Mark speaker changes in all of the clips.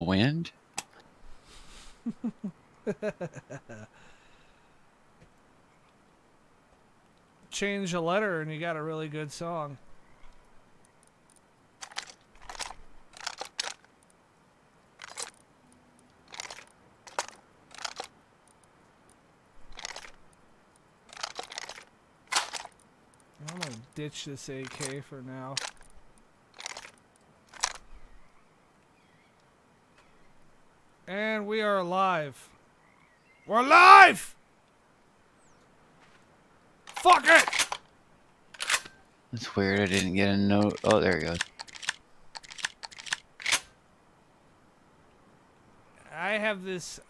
Speaker 1: Wind?
Speaker 2: Change a letter and you got a really good song. I'm gonna ditch this AK for now. And we are live. We're live! Fuck it!
Speaker 1: That's weird. I didn't get a note. Oh, there it goes.
Speaker 2: I have this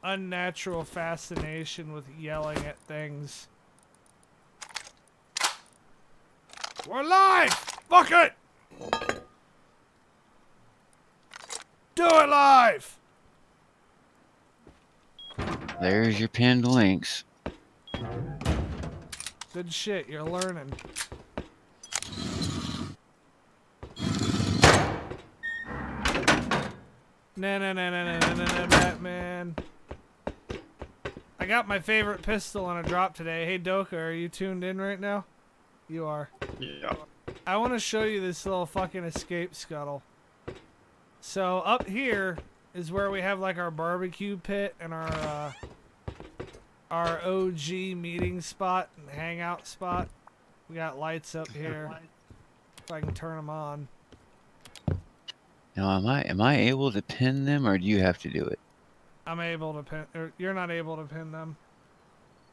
Speaker 2: unnatural fascination with yelling at things. We're live! Fuck it! Do it live!
Speaker 1: There's your pinned links.
Speaker 2: Good shit, you're learning. Nah, Batman. I got my favorite pistol on a drop today. Hey Doka, are you tuned in right now? You are.
Speaker 3: Yeah.
Speaker 2: I want to show you this little fucking escape scuttle. So up here is where we have like our barbecue pit and our OG meeting spot and hangout spot. We got lights up here. If I can turn them on.
Speaker 1: Now, am I able to pin them, or do you have to do it?
Speaker 2: I'm able to pin, or you're not able to pin them.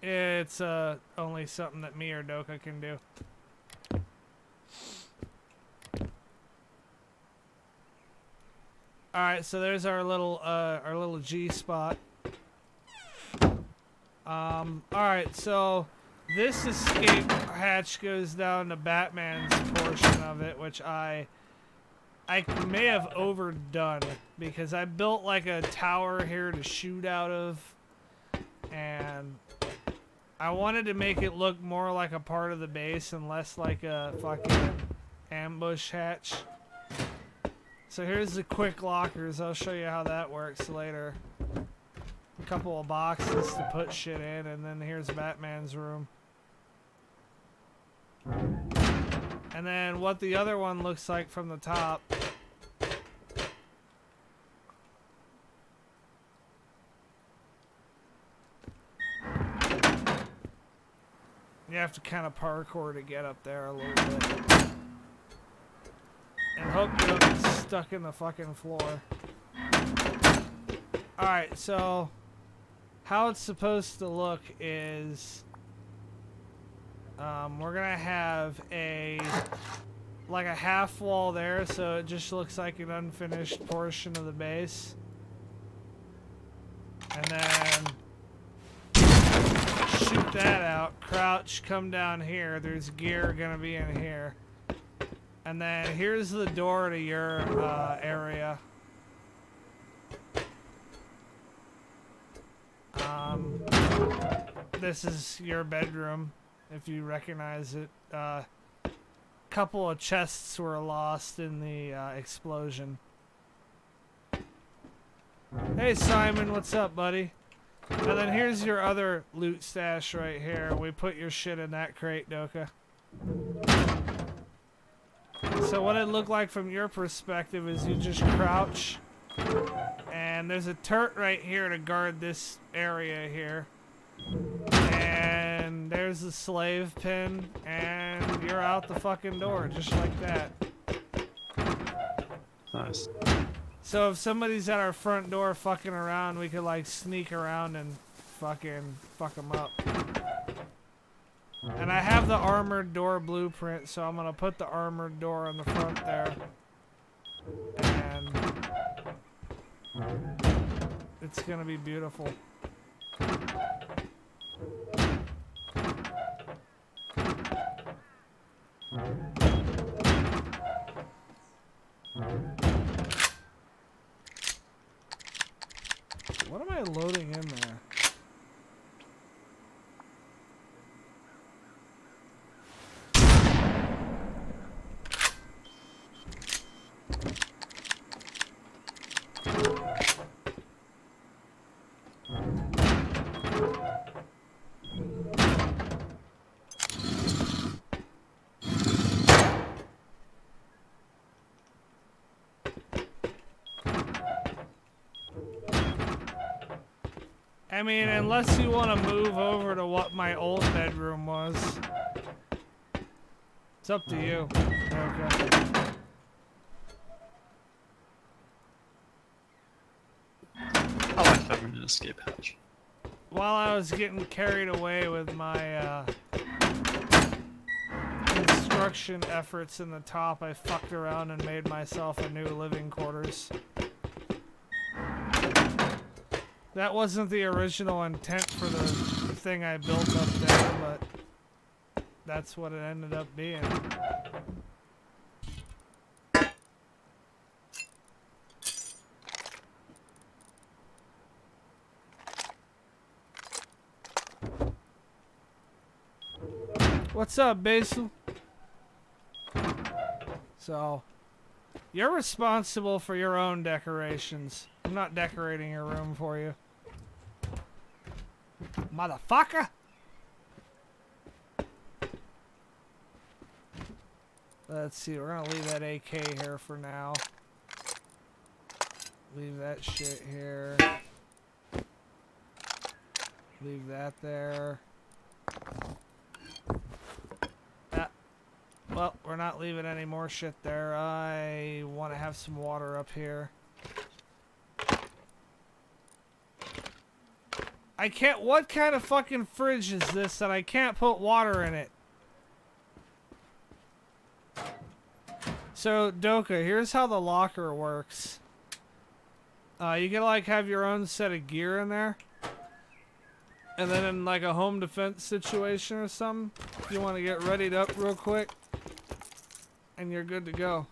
Speaker 2: It's only something that me or Doka can do. All right, so there's our little G spot. All right, so this escape hatch goes down to Batman's portion of it, which I may have overdone because I built like a tower here to shoot out of, and I wanted to make it look more like a part of the base and less like a fucking ambush hatch. So here's the quick lockers. I'll show you how that works later. A couple of boxes to put shit in, and then here's Batman's room. And then what the other one looks like from the top. You have to kind of parkour to get up there a little bit. And hope you don't get stuck in the fucking floor. Alright, so how it's supposed to look is we're gonna have like a half wall there, so it just looks like an unfinished portion of the base. And then shoot that out, crouch, come down here. There's gear gonna be in here. And then here's the door to your area. This is your bedroom, if you recognize it. Couple of chests were lost in the explosion. Hey Simon, what's up, buddy? And then here's your other loot stash right here. We put your shit in that crate, Doka. So what it looked like from your perspective is you just crouch, and there's a turret right here to guard this area here. And there's the slave pin, and you're out the fucking door, just like that.
Speaker 3: Nice.
Speaker 2: So if somebody's at our front door fucking around, we could like sneak around and fucking fuck them up. And I have the armored door blueprint, so I'm gonna put the armored door on the front there. And it's gonna be beautiful. What am I loading in there? I mean, unless you want to move over to what my old bedroom was. It's up to you. Okay.
Speaker 3: I like having an escape hatch.
Speaker 2: While I was getting carried away with my construction efforts in the top, I fucked around and made myself a new living quarters. That wasn't the original intent for the thing I built up there, but that's what it ended up being. What's up, Basil? So, you're responsible for your own decorations. I'm not decorating your room for you. Motherfucker! Let's see, we're gonna leave that AK here for now. Leave that shit here. Leave that there. Well, we're not leaving any more shit there. I want to have some water up here. I can't... What kind of fucking fridge is this that I can't put water in it? So, Doka, here's how the locker works. You can, like, have your own set of gear in there. And then in, like, a home defense situation or something, you want to get readied up real quick. And you're good to go.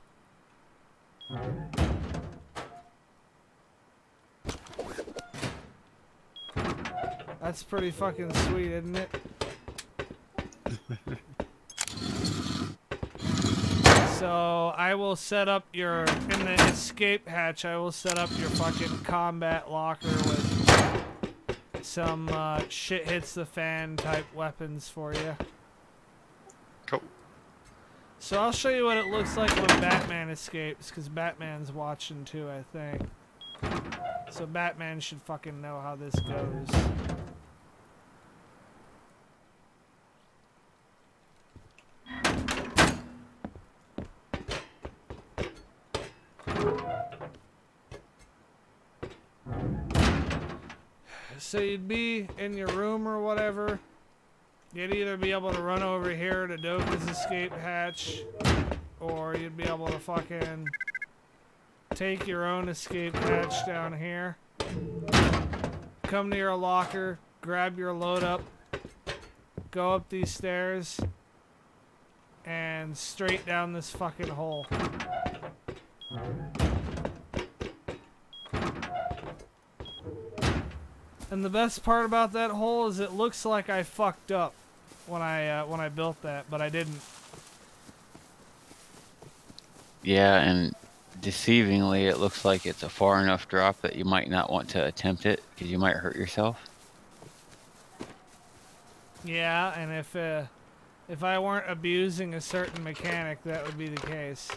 Speaker 2: That's pretty fucking sweet, isn't it? So I will set up your, in the escape hatch, I will set up your fucking combat locker with some shit hits the fan type weapons for you.
Speaker 3: Cool.
Speaker 2: So I'll show you what it looks like when Batman escapes, because Batman's watching too, I think. So Batman should fucking know how this goes. So you'd be in your room or whatever. You'd either be able to run over here to Doka's escape hatch, or you'd be able to fucking take your own escape hatch down here, come to your locker, grab your load up, go up these stairs, and straight down this fucking hole. And the best part about that hole is it looks like I fucked up when I built that, but I didn't.
Speaker 1: Yeah, and deceivingly, it looks like it's a far enough drop that you might not want to attempt it because you might hurt yourself.
Speaker 2: Yeah, and if I weren't abusing a certain mechanic, that would be the case.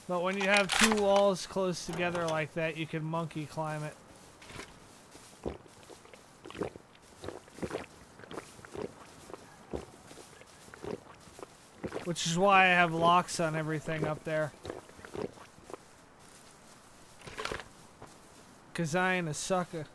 Speaker 2: But when you have two walls close together like that, you can monkey climb it. Which is why I have locks on everything up there. 'Cause I ain't a sucker.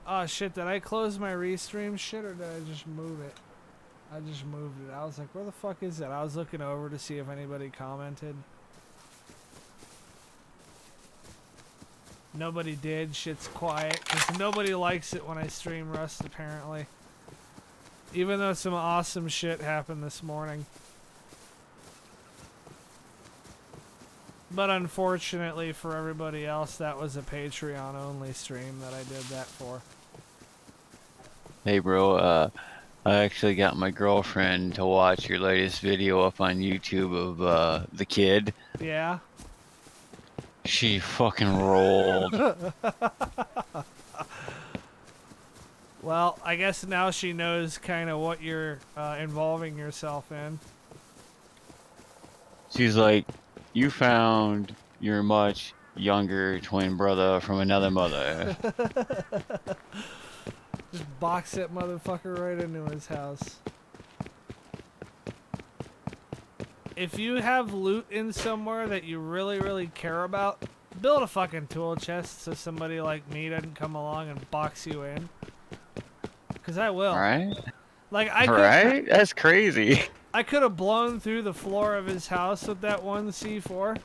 Speaker 2: Oh shit, did I close my restream shit or did I just move it? I just moved it. I was like, where the fuck is it? I was looking over to see if anybody commented. Nobody did. Shit's quiet. Because nobody likes it when I stream Rust, apparently. Even though some awesome shit happened this morning. But unfortunately for everybody else, that was a Patreon-only stream that I did that for.
Speaker 1: Hey, bro, I actually got my girlfriend to watch your latest video up on YouTube of the kid.
Speaker 2: Yeah.
Speaker 1: She fucking rolled.
Speaker 2: Well, I guess now she knows kind of what you're involving yourself in.
Speaker 1: She's like, you found your much younger twin brother from another mother.
Speaker 2: Just box that motherfucker right into his house. If you have loot in somewhere that you really care about, build a fucking tool chest so somebody like me doesn't come along and box you in. Cause I will.
Speaker 1: Right?
Speaker 2: Like I could,
Speaker 1: Right? That's crazy.
Speaker 2: I could have blown through the floor of his house with that one C4,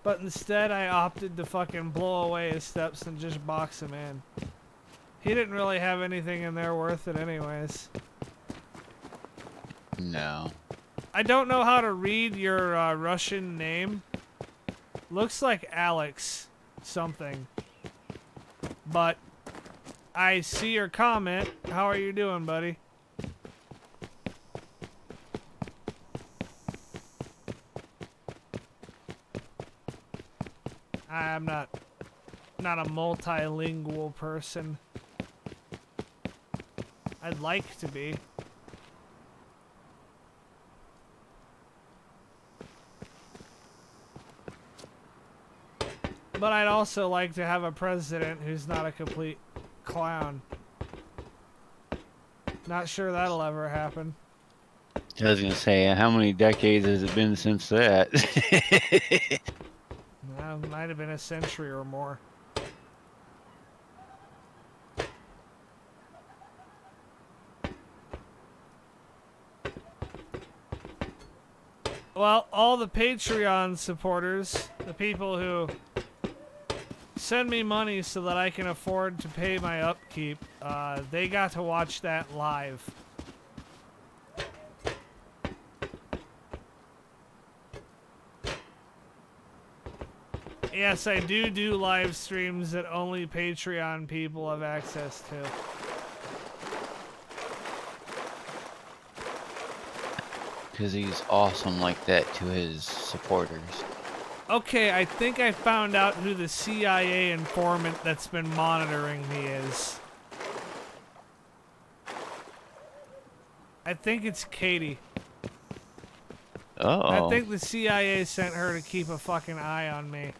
Speaker 2: but instead I opted to fucking blow away his steps and just box him in. He didn't really have anything in there worth it anyways.
Speaker 1: No.
Speaker 2: I don't know how to read your Russian name. Looks like Alex something. But I see your comment. How are you doing, buddy? I'm not a multilingual person. I'd like to be. But I'd also like to have a president who's not a complete clown. Not sure that'll ever happen.
Speaker 1: I was gonna say, how many decades has it been since that?
Speaker 2: Might have been a century or more. Well, all the Patreon supporters, the people who send me money so that I can afford to pay my upkeep, they got to watch that live. Yes, I do live streams that only Patreon people have access to.
Speaker 1: Because he's awesome like that to his supporters.
Speaker 2: Okay, I think I found out who the CIA informant that's been monitoring me is. I think it's Katie.
Speaker 1: Oh.
Speaker 2: I think the CIA sent her to keep a fucking eye on me.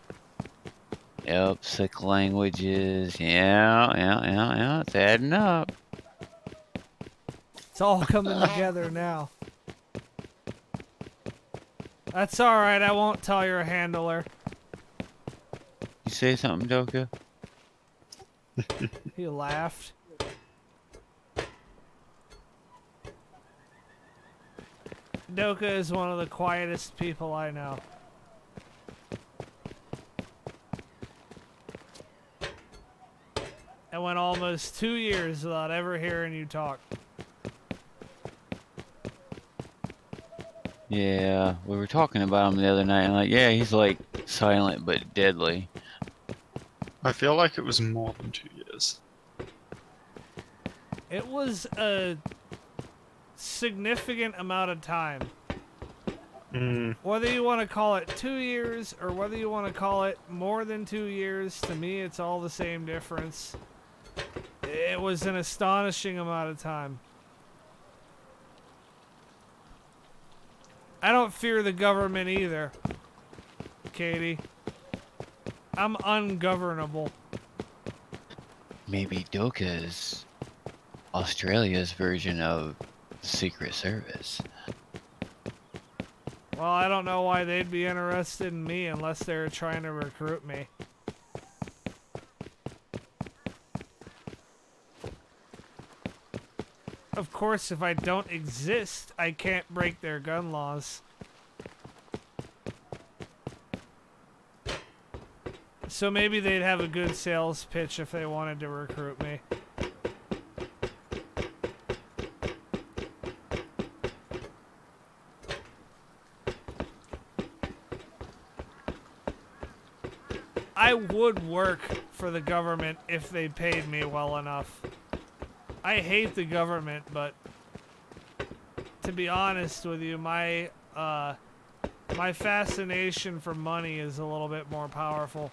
Speaker 1: Yep, sick languages. Yeah. It's adding up.
Speaker 2: It's all coming together now. That's alright, I won't tell your handler.
Speaker 1: You say something, Doka?
Speaker 2: He laughed. Doka is one of the quietest people I know. I went almost 2 years without ever hearing you talk.
Speaker 1: Yeah, we were talking about him the other night, and like, yeah, he's like silent but deadly.
Speaker 3: I feel like it was more than 2 years.
Speaker 2: It was a significant amount of time. Whether you want to call it 2 years or whether you want to call it more than 2 years, to me it's all the same difference. It was an astonishing amount of time. I don't fear the government either, Katie. I'm ungovernable.
Speaker 1: Maybe Doka's Australia's version of the Secret Service.
Speaker 2: Well, I don't know why they'd be interested in me unless they're trying to recruit me. Of course, if I don't exist, I can't break their gun laws. So maybe they'd have a good sales pitch if they wanted to recruit me. I would work for the government if they paid me well enough. I hate the government, but to be honest with you, my fascination for money is a little bit more powerful.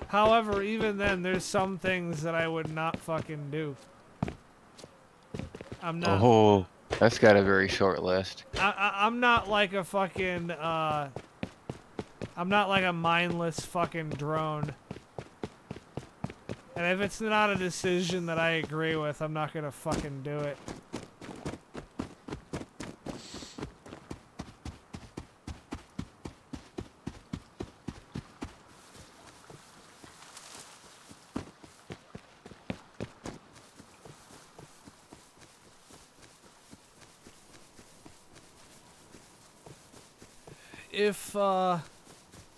Speaker 2: However, even then, there's some things that I would not fucking do. I'm not.
Speaker 1: Oh, that's got a very short list.
Speaker 2: I'm not like a fucking. I'm not like a mindless fucking drone. And if it's not a decision that I agree with, I'm not gonna fucking do it.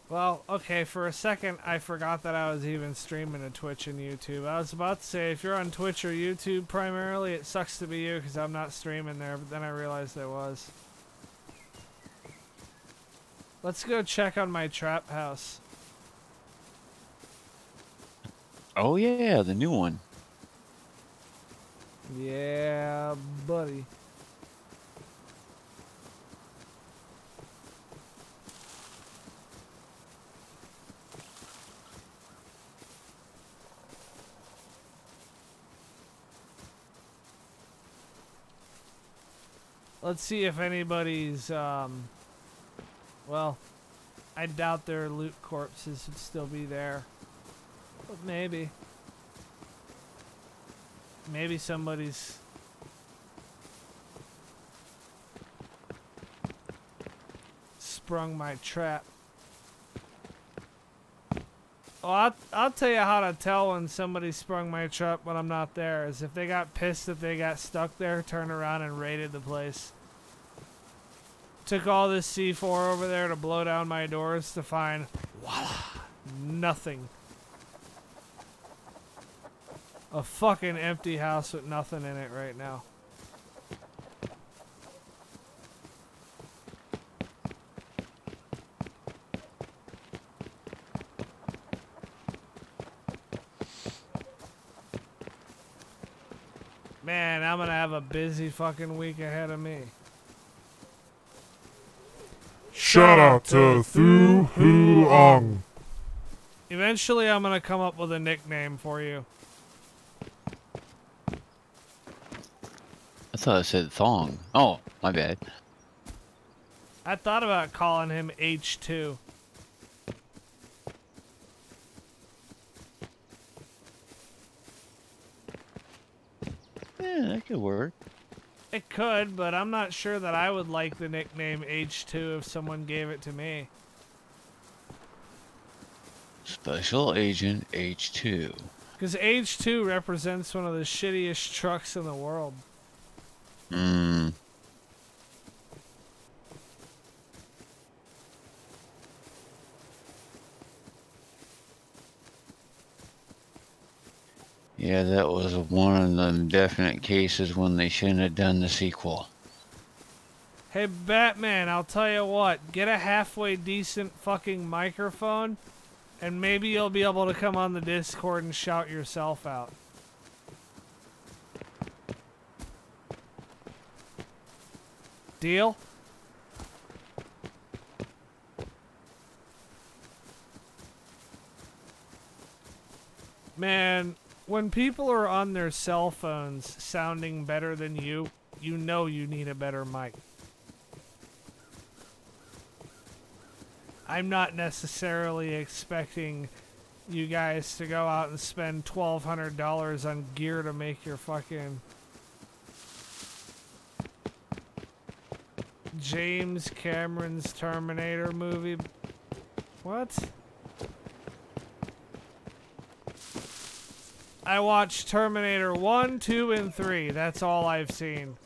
Speaker 2: Well, okay, for a second I forgot that I was even streaming to Twitch and YouTube. I was about to say, if you're on Twitch or YouTube primarily, it sucks to be you because I'm not streaming there, but then I realized I was. Let's go check on my trap house.
Speaker 1: Oh yeah, the new one.
Speaker 2: Yeah, buddy. Let's see if anybody's, well, I doubt their loot corpses would still be there. But maybe. Maybe somebody's... sprung my trap. Oh, I'll tell you how to tell when somebody sprung my trap when I'm not there. Is if they got pissed that they got stuck there, turn around and raided the place. Took all this C4 over there to blow down my doors to find, voila, nothing. A fucking empty house with nothing in it right now. Man, I'm gonna have a busy fucking week ahead of me.
Speaker 4: Shout out to Thu Hu Ong.
Speaker 2: Eventually, I'm gonna come up with a nickname for you.
Speaker 1: I thought it said thong. Oh, my bad.
Speaker 2: I thought about calling him H2.
Speaker 1: Yeah, that could work.
Speaker 2: It could, but I'm not sure that I would like the nickname H2 if someone gave it to me.
Speaker 1: Special Agent H2.
Speaker 2: Because H2 represents one of the shittiest trucks in the world.
Speaker 1: Hmm. Yeah, that was one of them definite cases when they shouldn't have done the sequel.
Speaker 2: Hey, Batman, I'll tell you what. Get a halfway decent fucking microphone, and maybe you'll be able to come on the Discord and shout yourself out. Deal? Man, when people are on their cell phones sounding better than you, you know you need a better mic. I'm not necessarily expecting you guys to go out and spend $1,200 on gear to make your fucking James Cameron's Terminator movie. What? I watched Terminator 1, 2, and 3. That's all I've seen.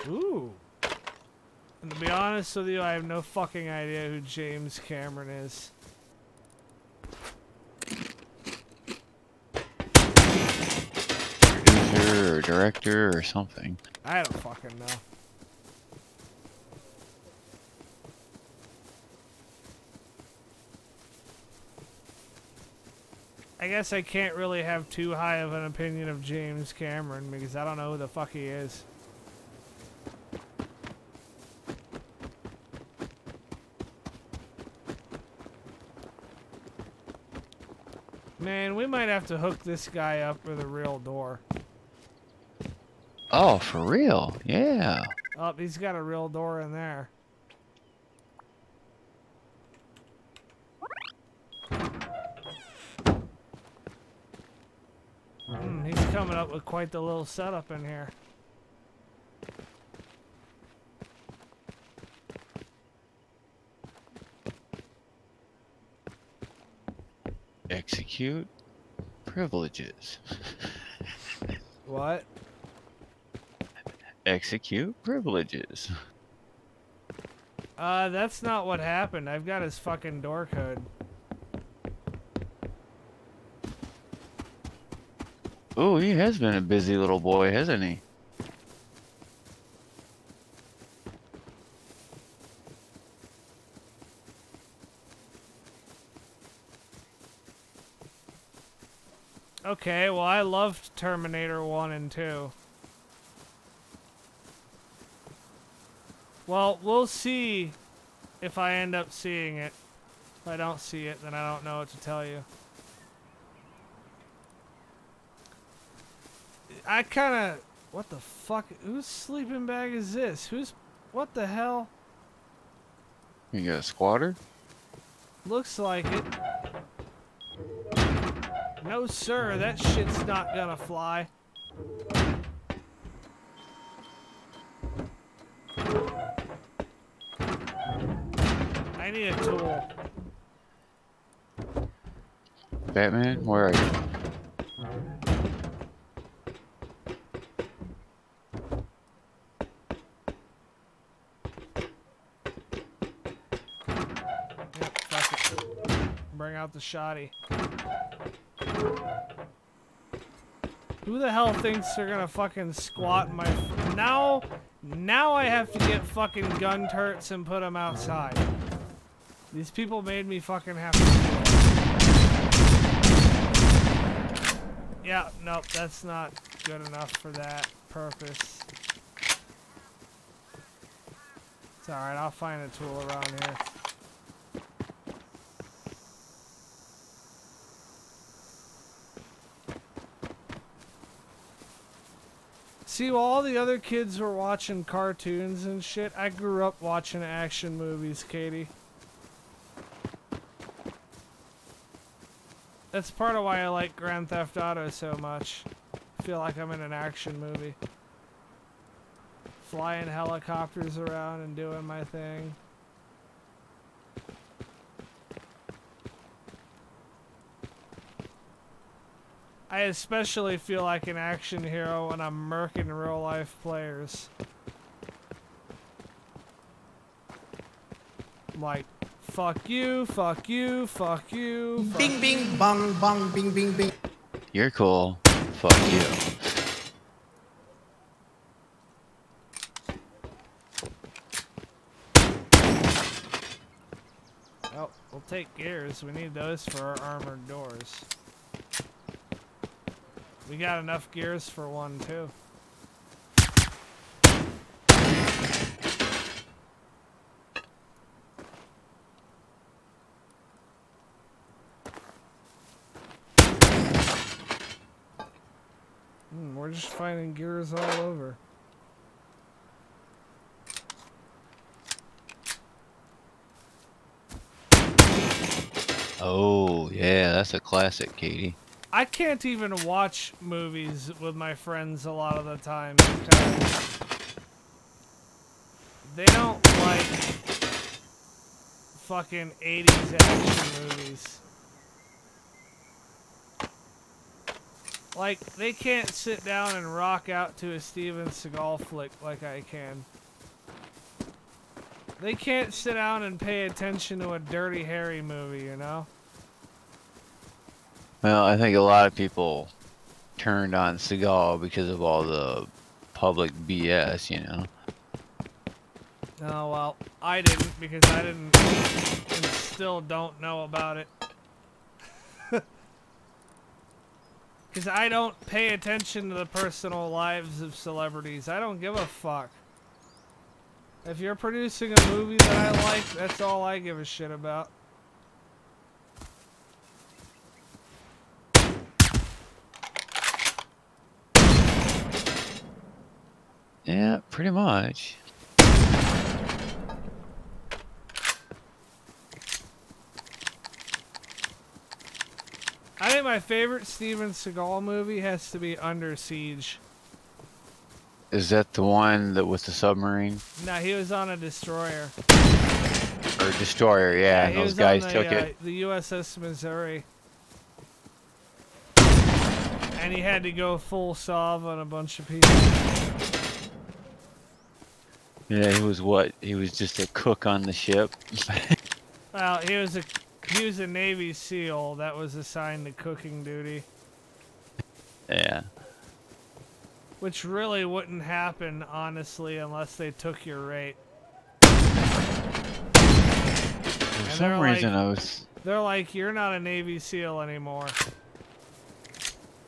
Speaker 2: Ooh. And to be honest with you, I have no fucking idea who James Cameron is.
Speaker 1: Producer or director or something.
Speaker 2: I don't fucking know. I guess I can't really have too high of an opinion of James Cameron because I don't know who the fuck he is. Man, we might have to hook this guy up with a real door.
Speaker 1: Oh, for real? Yeah.
Speaker 2: Oh, he's got a real door in there. He's coming up with quite the little setup in here.
Speaker 1: Execute privileges.
Speaker 2: What?
Speaker 1: Execute privileges.
Speaker 2: That's not what happened. I've got his fucking door code.
Speaker 1: Oh, he has been a busy little boy, hasn't he?
Speaker 2: Okay, well, I loved Terminator 1 and 2. Well, we'll see if I end up seeing it. If I don't see it, then I don't know what to tell you. I kinda... What the fuck? Whose sleeping bag is this? Who's... What the hell?
Speaker 1: You got a squatter?
Speaker 2: Looks like it. No, sir, that shit's not gonna fly. I need a tool.
Speaker 1: Batman, where are you?
Speaker 2: Yep, fuck it. Bring out the shoddy. Who the hell thinks they're gonna fucking squat in my... Now I have to get fucking gun turrets and put them outside. These people made me fucking have to do it. Yeah, nope, that's not good enough for that purpose. It's alright, I'll find a tool around here. See, while all the other kids were watching cartoons and shit, I grew up watching action movies, Katie. That's part of why I like Grand Theft Auto so much. I feel like I'm in an action movie. Flying helicopters around and doing my thing. I especially feel like an action hero when I'm murking real life players. I'm like, fuck you, fuck you, fuck you. Fuck
Speaker 5: Bing, bing, bong, bong, bing, bing, bing.
Speaker 1: You're cool. Fuck you.
Speaker 2: Oh, we'll take gears. We need those for our armored doors. We got enough gears for one, too. We're just finding gears all over.
Speaker 1: Oh, yeah, that's a classic, Katie.
Speaker 2: I can't even watch movies with my friends a lot of the time because they don't like fucking 80s action movies. Like, they can't sit down and rock out to a Steven Seagal flick like I can. They can't sit down and pay attention to a Dirty Harry movie, you know?
Speaker 1: Well, I think a lot of people turned on Seagal because of all the public BS, you know?
Speaker 2: Oh, well, I didn't because I didn't and still don't know about it. Because I don't pay attention to the personal lives of celebrities. I don't give a fuck. If you're producing a movie that I like, that's all I give a shit about.
Speaker 1: Yeah, pretty much.
Speaker 2: I think my favorite Steven Seagal movie has to be Under Siege.
Speaker 1: Is that the one that with the submarine?
Speaker 2: Nah, he was on a destroyer.
Speaker 1: Or destroyer, yeah, and
Speaker 2: he
Speaker 1: those
Speaker 2: was
Speaker 1: guys
Speaker 2: on
Speaker 1: took it.
Speaker 2: The USS Missouri. And he had to go full Sov on a bunch of people.
Speaker 1: Yeah, he was what? He was just a cook on the ship.
Speaker 2: Well, he was a Navy SEAL that was assigned to cooking duty.
Speaker 1: Yeah.
Speaker 2: Which really wouldn't happen, honestly, unless they took your rate.
Speaker 1: For some reason I was...
Speaker 2: They're like, you're not a Navy SEAL anymore.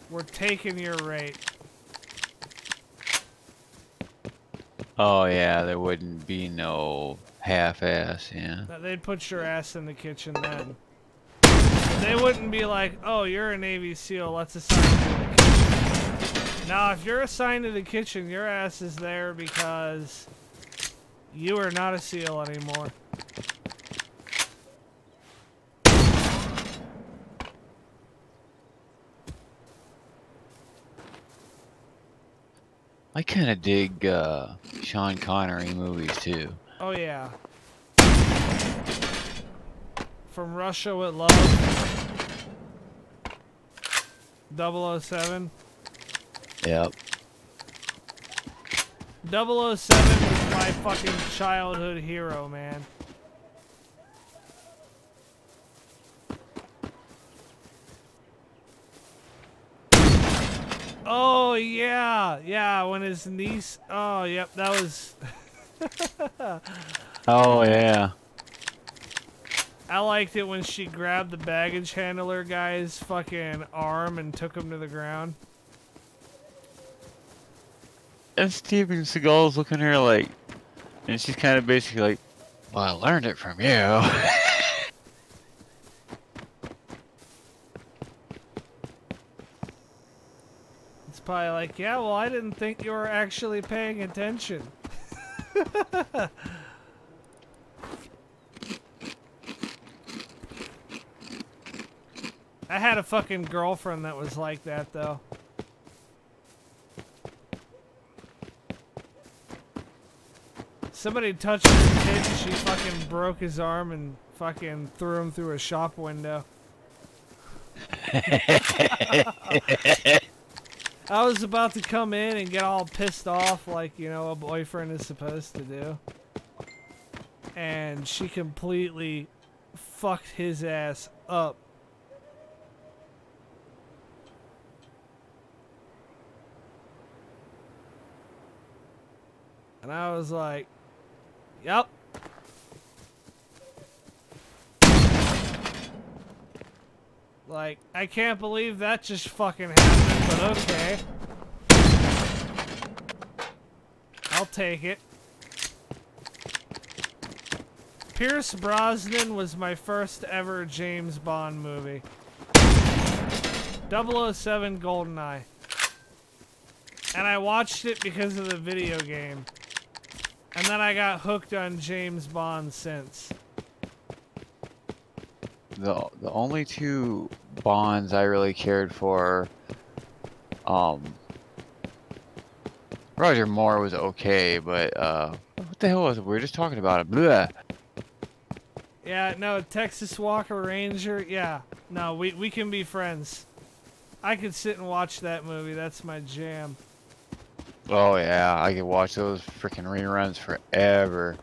Speaker 2: We're taking your rate.
Speaker 1: Oh yeah, there wouldn't be no half-ass, yeah.
Speaker 2: They'd put your ass in the kitchen then. They wouldn't be like, oh, you're a Navy SEAL, let's assign you to the kitchen. Now, if you're assigned to the kitchen, your ass is there because you are not a SEAL anymore.
Speaker 1: I kind of dig Sean Connery movies too.
Speaker 2: Oh yeah. From Russia with Love. 007.
Speaker 1: Yep.
Speaker 2: 007 was my fucking childhood hero, man. Oh yeah, yeah, when his niece, oh yep, that was
Speaker 1: Oh yeah.
Speaker 2: I liked it when she grabbed the baggage handler guy's fucking arm and took him to the ground.
Speaker 1: And Steven Seagal's looking at her like, and she's kind of basically like, well, I learned it from you.
Speaker 2: It's probably like, yeah, well, I didn't think you were actually paying attention. I had a fucking girlfriend that was like that, though. Somebody touched her kid and she fucking broke his arm and fucking threw him through a shop window. I was about to come in and get all pissed off like, you know, a boyfriend is supposed to do. And she completely fucked his ass up. And I was like, yep. Like, I can't believe that just fucking happened, but okay. I'll take it. Pierce Brosnan was my first ever James Bond movie. 007 GoldenEye. And I watched it because of the video game. And then I got hooked on James Bond since.
Speaker 1: The only two Bonds I really cared for, Roger Moore was okay, but what the hell was it? We were just talking about it. Blah.
Speaker 2: Yeah, no, Texas Walker Ranger, yeah. No, we can be friends. I could sit and watch that movie, that's my jam.
Speaker 1: Oh yeah, I could watch those freaking reruns forever.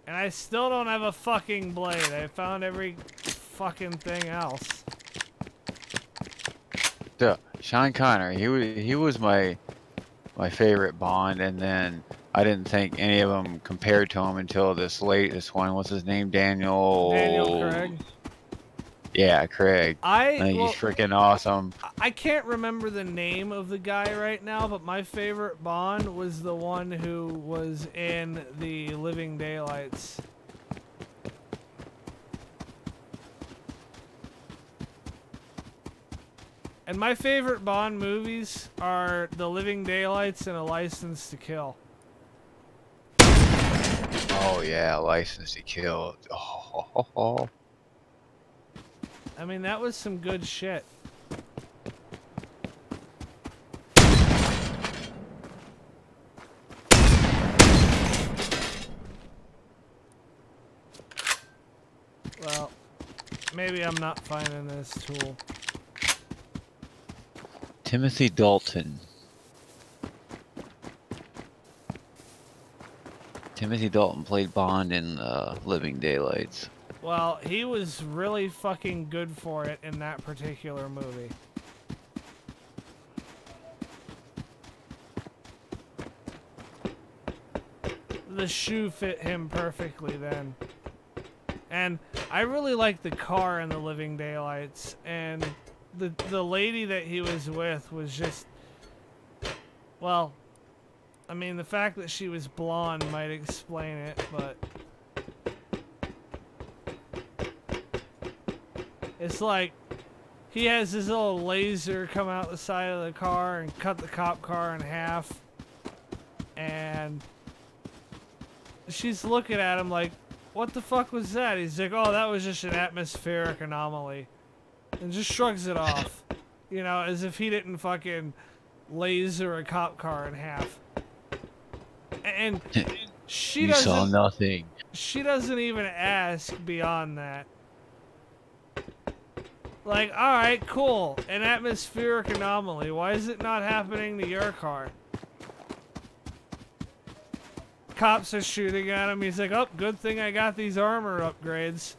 Speaker 2: And I still don't have a fucking blade. I found every fucking thing else.
Speaker 1: So, Sean Connery, he was my favorite Bond, and then I didn't think any of them compared to him until this one. What's his name? Daniel
Speaker 2: Craig.
Speaker 1: Yeah, Craig. I think
Speaker 2: well,
Speaker 1: he's freaking awesome.
Speaker 2: I can't remember the name of the guy right now, but my favorite Bond was the one who was in the Living Daylights. And my favorite Bond movies are The Living Daylights and A License to Kill.
Speaker 1: Oh yeah, License to Kill. Oh.
Speaker 2: I mean, that was some good shit. Well, maybe I'm not finding this tool.
Speaker 1: Timothy Dalton. Timothy Dalton played Bond in Living Daylights.
Speaker 2: Well, he was really fucking good for it in that particular movie. The shoe fit him perfectly then. And I really like the car in The Living Daylights, and the lady that he was with was just, well, I mean, the fact that she was blonde might explain it, but it's like he has his little laser come out the side of the car and cut the cop car in half, and she's looking at him like, what the fuck was that? He's like, oh, that was just an atmospheric anomaly. And just shrugs it off. You know, as if he didn't fucking laser a cop car in half. And she doesn't...
Speaker 1: You saw nothing.
Speaker 2: She doesn't even ask beyond that. Like, alright, cool. An atmospheric anomaly. Why is it not happening to your car? Cops are shooting at him. He's like, oh, good thing I got these armor upgrades.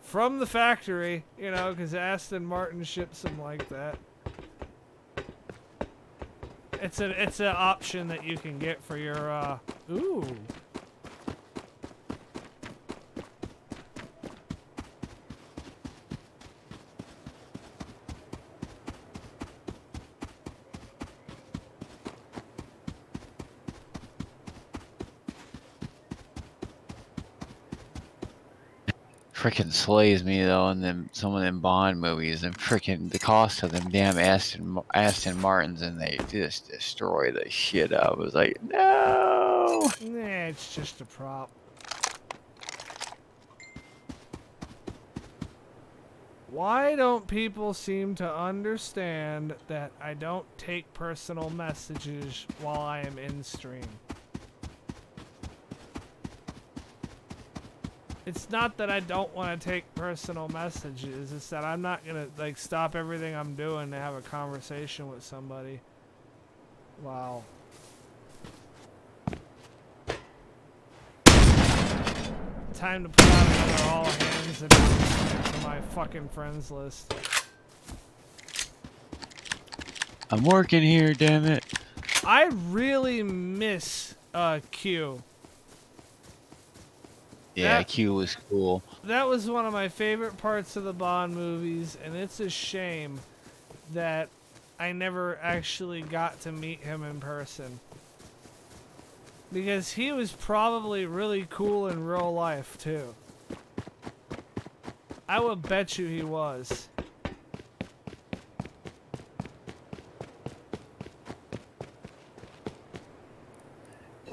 Speaker 2: From the factory, you know, because Aston Martin ships them like that. It's an option that you can get for your, ooh.
Speaker 1: Freaking slays me though in them some of them Bond movies, and freaking the cost of them damn Aston Martins, and they just destroy the shit out. I was like, no.
Speaker 2: Nah, it's just a prop. Why don't people seem to understand that I don't take personal messages while I am in stream? It's not that I don't want to take personal messages, it's that I'm not gonna like stop everything I'm doing to have a conversation with somebody. Wow. Time to put out another all hands announcement for my fucking friends list.
Speaker 1: I'm working here, damn it.
Speaker 2: I really miss Q.
Speaker 1: Yeah, Q was cool.
Speaker 2: That was one of my favorite parts of the Bond movies, and it's a shame that I never actually got to meet him in person. Because he was probably really cool in real life, too. I would bet you he was.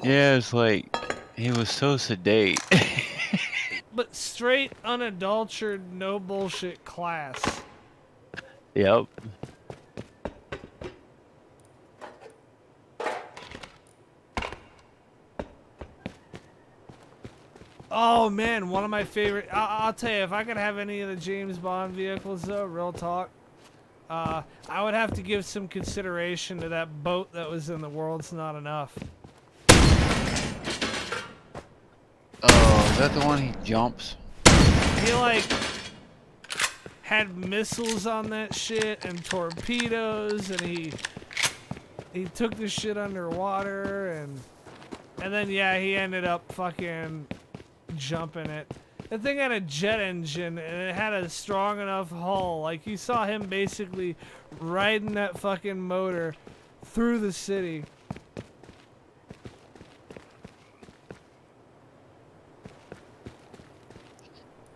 Speaker 1: Yeah, it's like, he was so sedate.
Speaker 2: But straight, unadulterated, no bullshit class.
Speaker 1: Yep.
Speaker 2: Oh man, one of my favorite. I'll tell you, if I could have any of the James Bond vehicles, though, real talk, I would have to give some consideration to that boat that was in The World's Not Enough.
Speaker 1: Oh, is that the one he jumps?
Speaker 2: He like had missiles on that shit and torpedoes, and he took the shit underwater, and then yeah, he ended up fucking jumping it. The thing had a jet engine and it had a strong enough hull. Like you saw him basically riding that fucking motor through the city.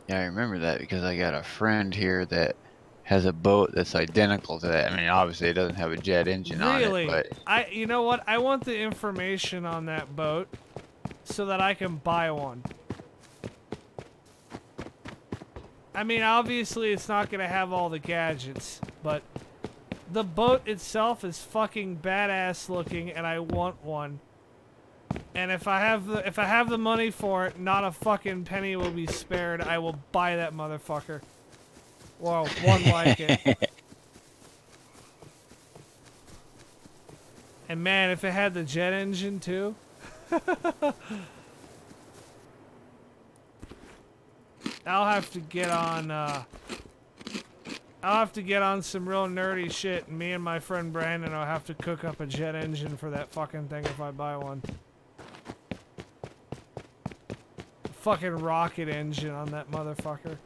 Speaker 1: Yeah, I remember that because I got a friend here that has a boat that's identical to that. I mean, obviously it doesn't have a jet engine
Speaker 2: Really?
Speaker 1: on it, but
Speaker 2: You know what? I want the information on that boat so that I can buy one. I mean, obviously it's not gonna have all the gadgets, but the boat itself is fucking badass looking, and I want one. And if I have the money for it, not a fucking penny will be spared. I will buy that motherfucker. Well, one like it. And man, if it had the jet engine too. I'll have to get on some real nerdy shit, and me and my friend Brandon will have to cook up a jet engine for that fucking thing if I buy one. Fucking rocket engine on that motherfucker.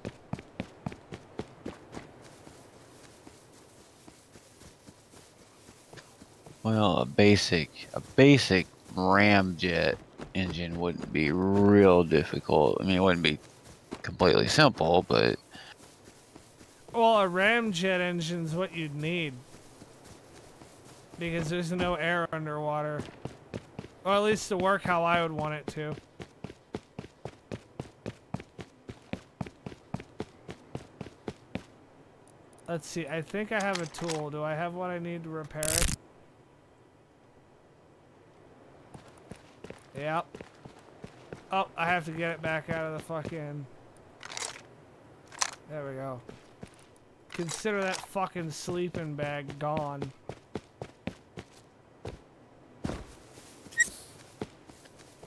Speaker 1: well, a basic ramjet engine wouldn't be real difficult. I mean, it wouldn't be completely simple, but
Speaker 2: Well, a ramjet engine's what you'd need. Because there's no air underwater. Or at least to work how I would want it to. Let's see, I think I have a tool. Do I have what I need to repair it? Yep. Oh, I have to get it back out of the fucking... There we go. Consider that fucking sleeping bag gone.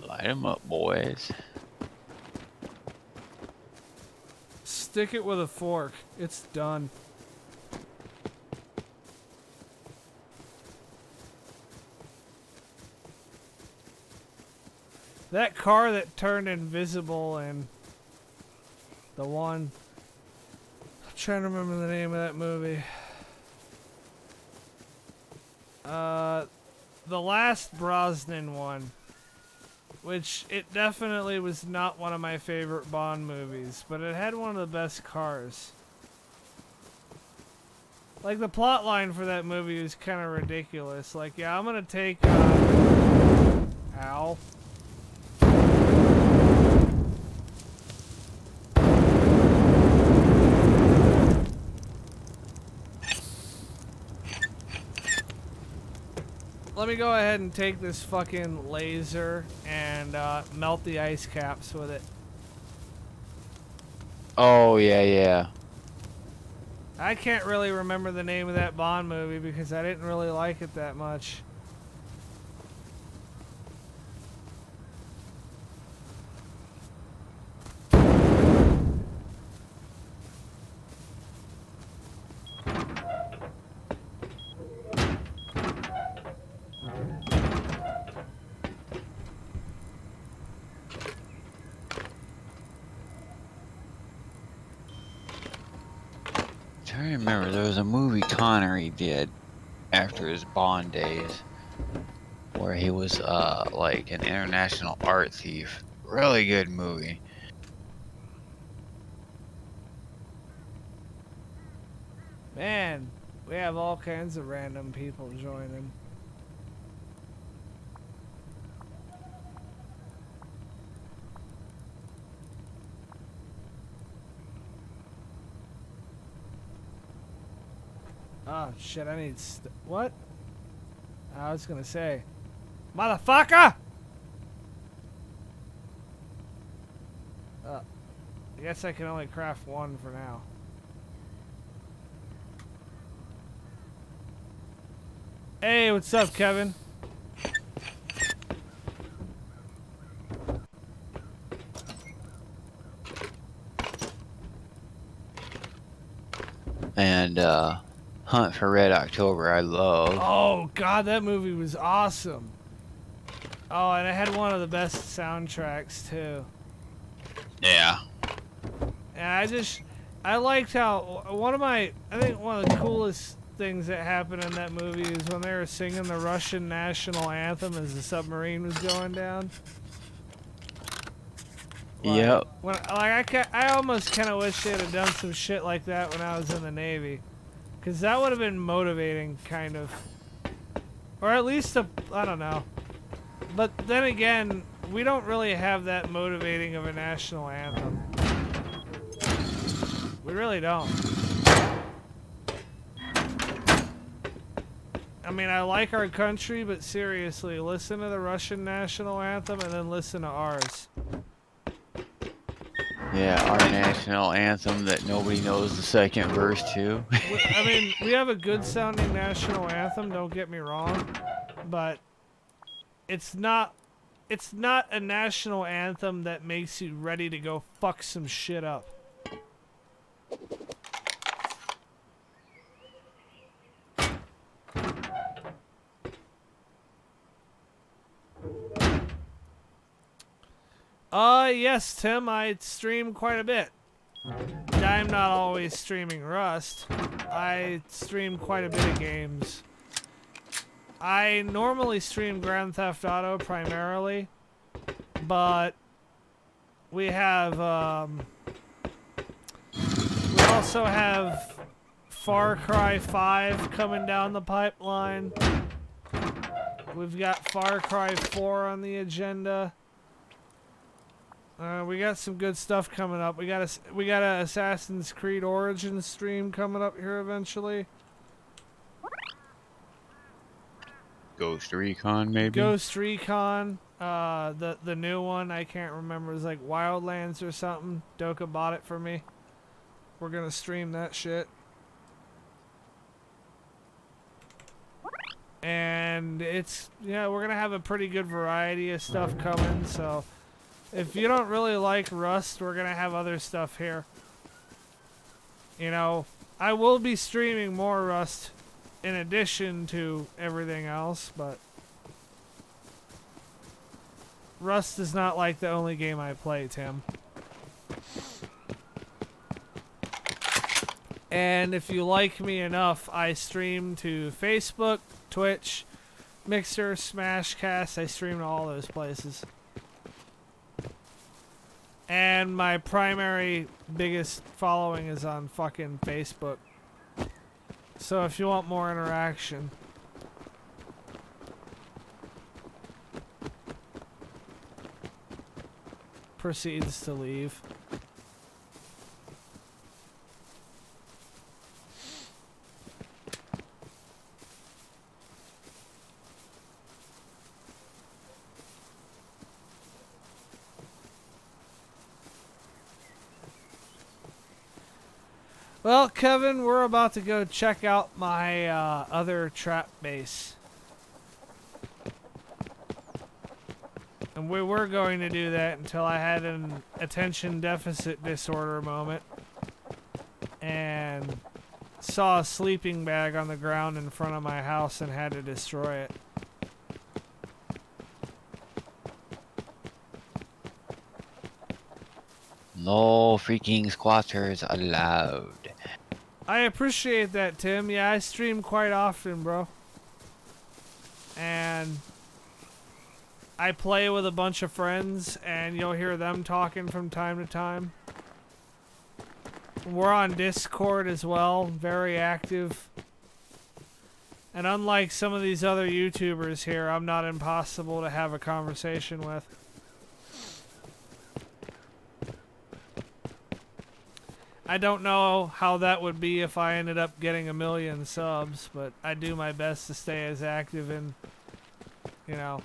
Speaker 1: light 'em up, boys.
Speaker 2: Stick it with a fork. It's done. That car that turned invisible and the one... I'm trying to remember the name of that movie. The last Brosnan one. Which, it definitely was not one of my favorite Bond movies, but it had one of the best cars. Like, the plot line for that movie was kind of ridiculous. Like, yeah, I'm gonna take, Ow. Let me go ahead and take this fucking laser and melt the ice caps with it.
Speaker 1: Oh, yeah, yeah.
Speaker 2: I can't really remember the name of that Bond movie because I didn't really like it that much.
Speaker 1: I remember there was a movie Connery did after his Bond days where he was like an international art thief. Really good movie.
Speaker 2: Man, we have all kinds of random people joining. Oh shit, I need what? I was gonna say, motherfucker! I guess I can only craft one for now. Hey, what's up, Kevin?
Speaker 1: And Hunt for Red October, I love.
Speaker 2: Oh god, that movie was awesome. Oh, and it had one of the best soundtracks too.
Speaker 1: Yeah.
Speaker 2: And I liked how I think one of the coolest things that happened in that movie is when they were singing the Russian national anthem as the submarine was going down.
Speaker 1: Yep.
Speaker 2: I almost kind of wish they'd have done some shit like that when I was in the Navy. Because that would have been motivating, kind of. Or at least, I don't know. But then again, we don't really have that motivating of a national anthem. We really don't. I mean, I like our country, but seriously, listen to the Russian national anthem and then listen to ours.
Speaker 1: Yeah, our national anthem that nobody knows the second verse to.
Speaker 2: I mean, we have a good sounding national anthem, don't get me wrong, but it's not a national anthem that makes you ready to go fuck some shit up. Yes, Tim, I stream quite a bit. I'm not always streaming Rust. I stream quite a bit of games. I normally stream Grand Theft Auto primarily, but we have, we also have Far Cry 5 coming down the pipeline. We've got Far Cry 4 on the agenda. We got some good stuff coming up. We got a Assassin's Creed Origins stream coming up here eventually.
Speaker 1: Ghost Recon, maybe?
Speaker 2: Ghost Recon. The new one, I can't remember. It's like Wildlands or something. Doka bought it for me. We're gonna stream that shit. And we're gonna have a pretty good variety of stuff coming, so if you don't really like Rust, we're gonna have other stuff here. You know, I will be streaming more Rust in addition to everything else, but Rust is not like the only game I play, Tim. And if you like me enough, I stream to Facebook, Twitch, Mixer, Smashcast. I stream to all those places. And my primary biggest following is on fucking Facebook. So if you want more interaction, proceeds to leave. Well, Kevin, we're about to go check out my other trap base. And we were going to do that until I had an attention deficit disorder moment and saw a sleeping bag on the ground in front of my house and had to destroy it.
Speaker 1: No freaking squatters allowed.
Speaker 2: I appreciate that, Tim. Yeah, I stream quite often, bro. And I play with a bunch of friends, and you'll hear them talking from time to time. We're on Discord as well, very active. And unlike some of these other YouTubers here, I'm not impossible to have a conversation with. I don't know how that would be if I ended up getting 1 million subs, but I do my best to stay as active and, you know,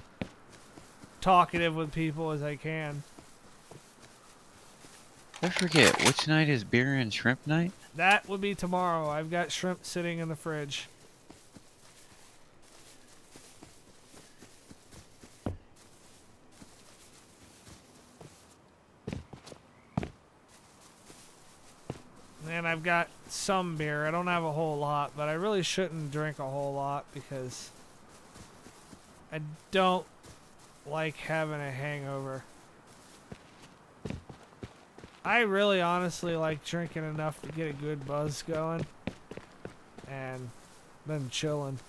Speaker 2: talkative with people as I can.
Speaker 1: I forget, which night is beer and shrimp night?
Speaker 2: That would be tomorrow. I've got shrimp sitting in the fridge. And I've got some beer. I don't have a whole lot, but I really shouldn't drink a whole lot because I don't like having a hangover. I really honestly like drinking enough to get a good buzz going and then chilling.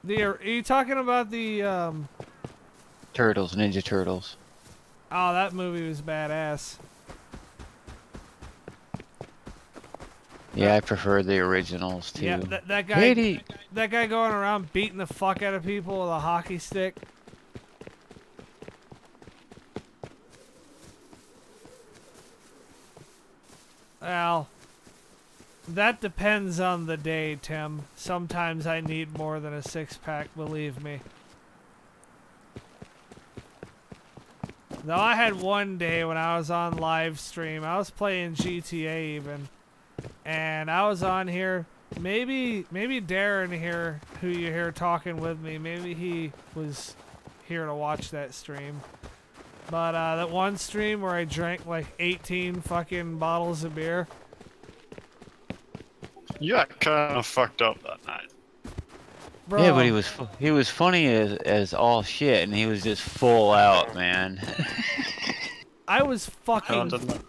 Speaker 2: Are you talking about the
Speaker 1: Turtles, Ninja Turtles.
Speaker 2: Oh, that movie was badass.
Speaker 1: Yeah, I prefer the originals too.
Speaker 2: Yeah, that guy.
Speaker 1: Katie.
Speaker 2: That guy going around beating the fuck out of people with a hockey stick. Well, that depends on the day, Tim. Sometimes I need more than a six-pack, believe me. Though I had one day when I was on live stream, I was playing GTA even, and I was on here. Maybe Darren here, who you hear talking with me, maybe he was here to watch that stream. But that one stream where I drank like 18 fucking bottles of beer.
Speaker 3: You got kind of fucked up that night.
Speaker 2: Bro,
Speaker 1: Yeah, but he was funny as all shit, and he was just full out, man.
Speaker 2: I was fucking.
Speaker 3: Can't deny,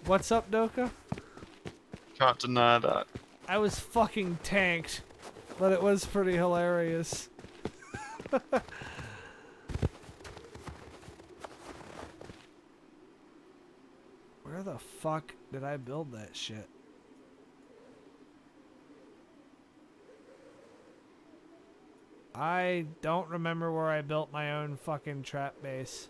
Speaker 2: What's up, Doka?
Speaker 3: can't deny that.
Speaker 2: I was fucking tanked, but it was pretty hilarious. Where the fuck did I build that shit? I don't remember where I built my own fucking trap base.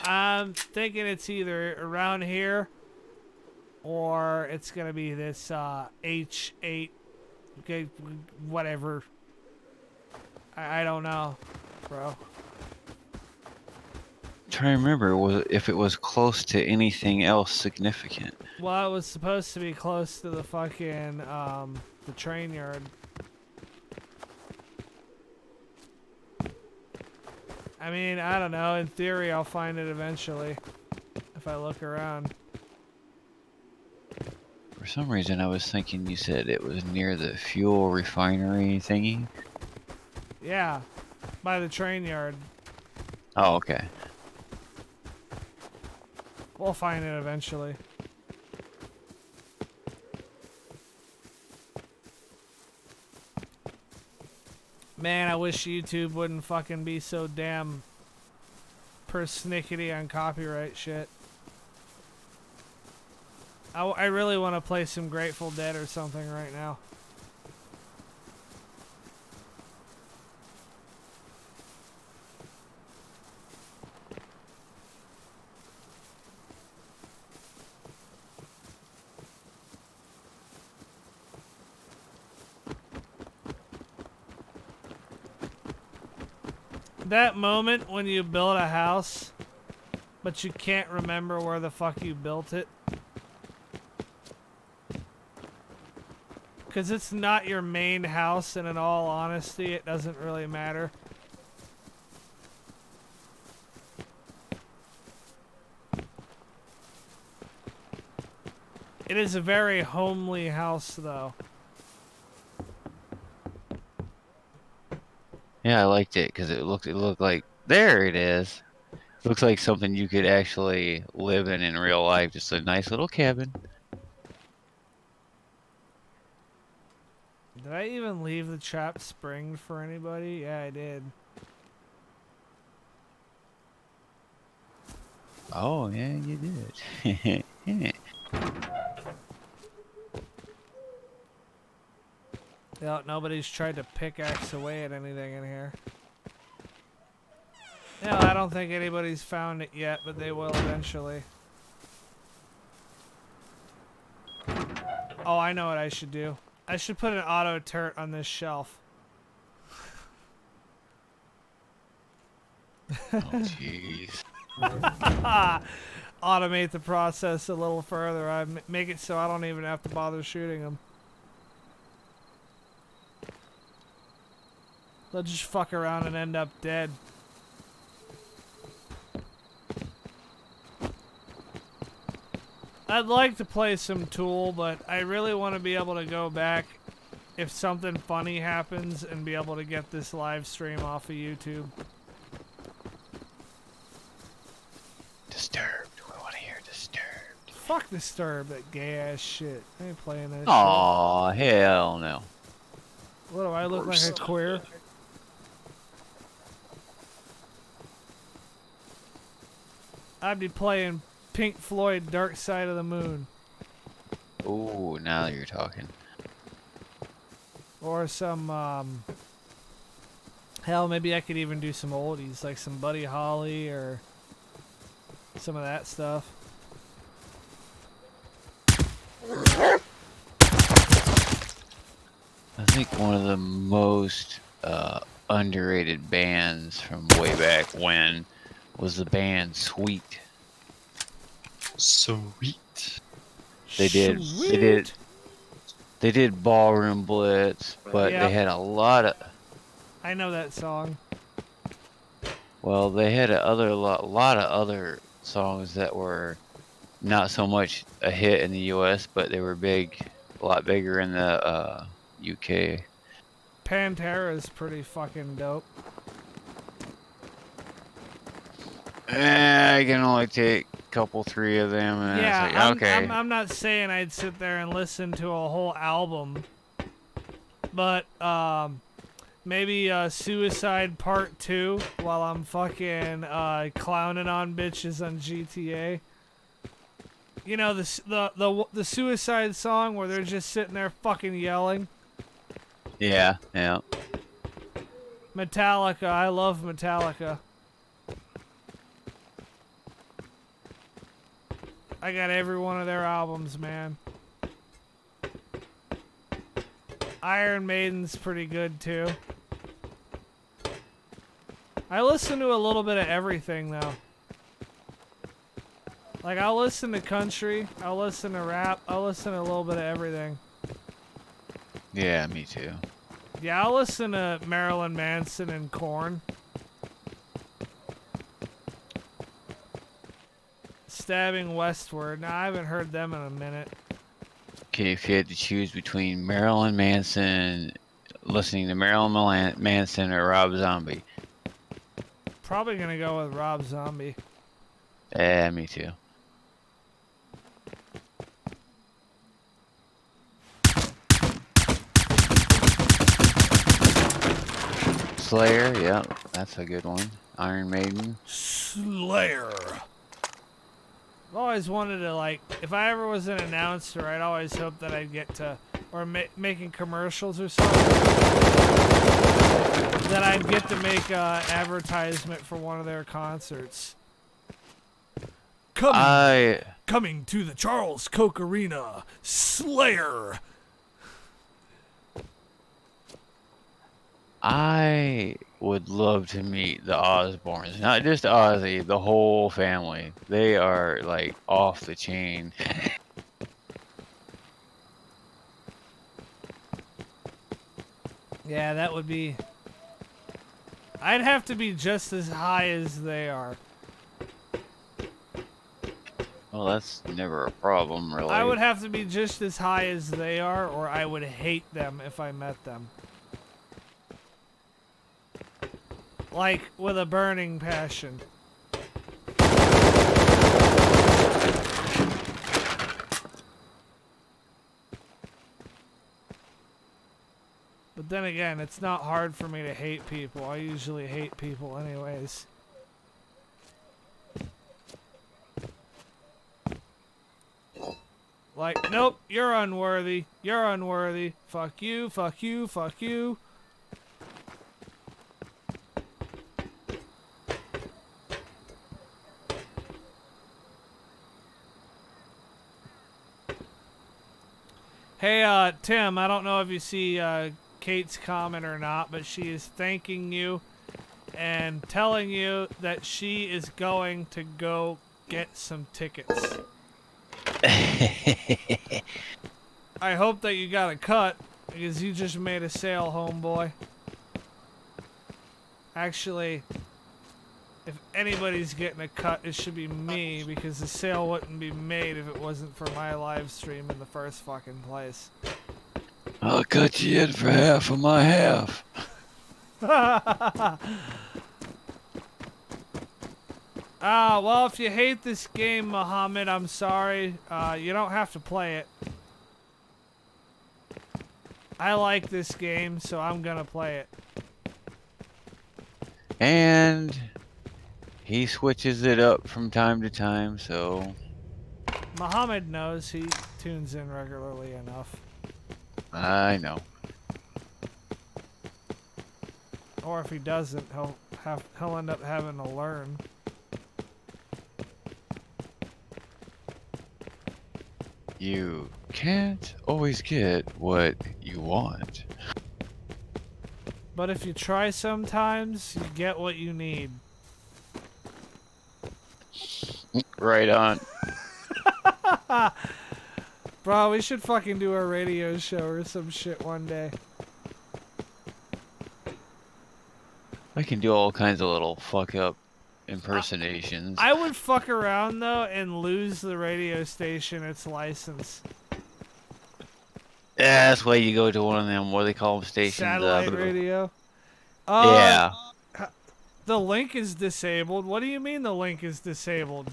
Speaker 2: I'm thinking it's either around here or it's gonna be this H8, okay, whatever. I don't know, bro.
Speaker 1: Trying to remember if it was close to anything else significant.
Speaker 2: Well, it was supposed to be close to the fucking the train yard. I mean, I don't know. In theory, I'll find it eventually if I look around.
Speaker 1: For some reason, I was thinking you said it was near the fuel refinery thingy.
Speaker 2: Yeah, by the train yard.
Speaker 1: Oh, okay.
Speaker 2: We'll find it eventually. Man, I wish YouTube wouldn't fucking be so damn persnickety on copyright shit. I really want to play some Grateful Dead or something right now. That moment when you build a house, but you can't remember where the fuck you built it. Because it's not your main house, and in all honesty, it doesn't really matter. It is a very homely house, though.
Speaker 1: Yeah, I liked it because it looked like there it is. Looks like something you could actually live in real life. Just a nice little cabin.
Speaker 2: Did I even leave the trap springed for anybody? Yeah, I did.
Speaker 1: Oh yeah, you did. Yeah.
Speaker 2: Yeah, nobody's tried to pickaxe away at anything in here. Yeah, I don't think anybody's found it yet, but they will eventually. Oh, I know what I should do. I should put an auto turret on this shelf.
Speaker 1: Oh jeez.
Speaker 2: Automate the process a little further. I make it so I don't even have to bother shooting them. They'll just fuck around and end up dead. I'd like to play some Tool, but I really want to be able to go back if something funny happens and be able to get this live stream off of YouTube.
Speaker 1: Disturbed. We want to hear Disturbed.
Speaker 2: Fuck Disturbed, that gay ass shit. I ain't playing that shit.
Speaker 1: Aw, hell no.
Speaker 2: What do I look like, a queer? I'd be playing Pink Floyd Dark Side of the Moon.
Speaker 1: Ooh, now you're talking.
Speaker 2: Or some, hell, maybe I could even do some oldies, like some Buddy Holly or some of that stuff.
Speaker 1: I think one of the most underrated bands from way back when was the band Sweet.
Speaker 3: Sweet.
Speaker 1: They did Ballroom Blitz, but
Speaker 2: Yeah.
Speaker 1: they had a lot of.
Speaker 2: I know that song.
Speaker 1: Well, they had a lot of other songs that were not so much a hit in the U.S., but they were big, a lot bigger in the UK.
Speaker 2: Pantera's pretty fucking dope.
Speaker 1: I can only take a couple, 3 of them, and
Speaker 2: Yeah,
Speaker 1: it's like, okay.
Speaker 2: I'm not saying I'd sit there and listen to a whole album, but maybe Suicide Part 2 while I'm fucking clowning on bitches on GTA. You know, the Suicide song where they're just sitting there fucking yelling.
Speaker 1: Yeah, yeah.
Speaker 2: Metallica, I love Metallica. I got every one of their albums, man. Iron Maiden's pretty good too. I listen to a little bit of everything though. Like, I'll listen to country, I'll listen to rap, I'll listen to a little bit of everything.
Speaker 1: Yeah, me too.
Speaker 2: Yeah, I'll listen to Marilyn Manson and Korn. Stabbing Westward. Now, I haven't heard them in a minute.
Speaker 1: Okay, if you had to choose between Marilyn Manson, listening to Marilyn Manson or Rob Zombie.
Speaker 2: Probably gonna go with Rob Zombie.
Speaker 1: Yeah, me too. Slayer, yeah, that's a good one. Iron Maiden.
Speaker 2: Slayer. I've always wanted to, like, if I ever was an announcer, I'd always hope that I'd get to, or making commercials or something, that I'd get to make an advertisement for one of their concerts. Coming to the Charles Koch Arena, Slayer.
Speaker 1: I would love to meet the Osbournes. Not just Ozzy, the whole family. They are, like, off the chain.
Speaker 2: Yeah, that would be... I'd have to be just as high as they are.
Speaker 1: Well, that's never a problem, really.
Speaker 2: I would have to be just as high as they are, or I would hate them if I met them. Like, with a burning passion. But then again, it's not hard for me to hate people. I usually hate people anyways. Like, nope, you're unworthy. You're unworthy. Fuck you, fuck you, fuck you. Hey, Tim, I don't know if you see Kate's comment or not, but she is thanking you and telling you that she is going to go get some tickets. I hope that you got a cut, because you just made a sale, homeboy. Actually, if anybody's getting a cut, it should be me, because the sale wouldn't be made if it wasn't for my live stream in the first fucking place.
Speaker 1: I'll cut you in for half of my half.
Speaker 2: Well, if you hate this game, Muhammad, I'm sorry. You don't have to play it. I like this game, so I'm gonna play it.
Speaker 1: And he switches it up from time to time, so...
Speaker 2: Muhammad knows, he tunes in regularly enough.
Speaker 1: I know.
Speaker 2: Or if he doesn't, he'll end up having to learn.
Speaker 1: You can't always get what you want.
Speaker 2: But if you try sometimes, you get what you need.
Speaker 1: Right on.
Speaker 2: Bro, we should fucking do a radio show or some shit one day.
Speaker 1: I can do all kinds of little fuck up impersonations.
Speaker 2: I would fuck around though and lose the radio station its license.
Speaker 1: Yeah, that's why you go to one of them, what do they call them, stations?
Speaker 2: Satellite radio.
Speaker 1: Yeah.
Speaker 2: The link is disabled. What do you mean the link is disabled?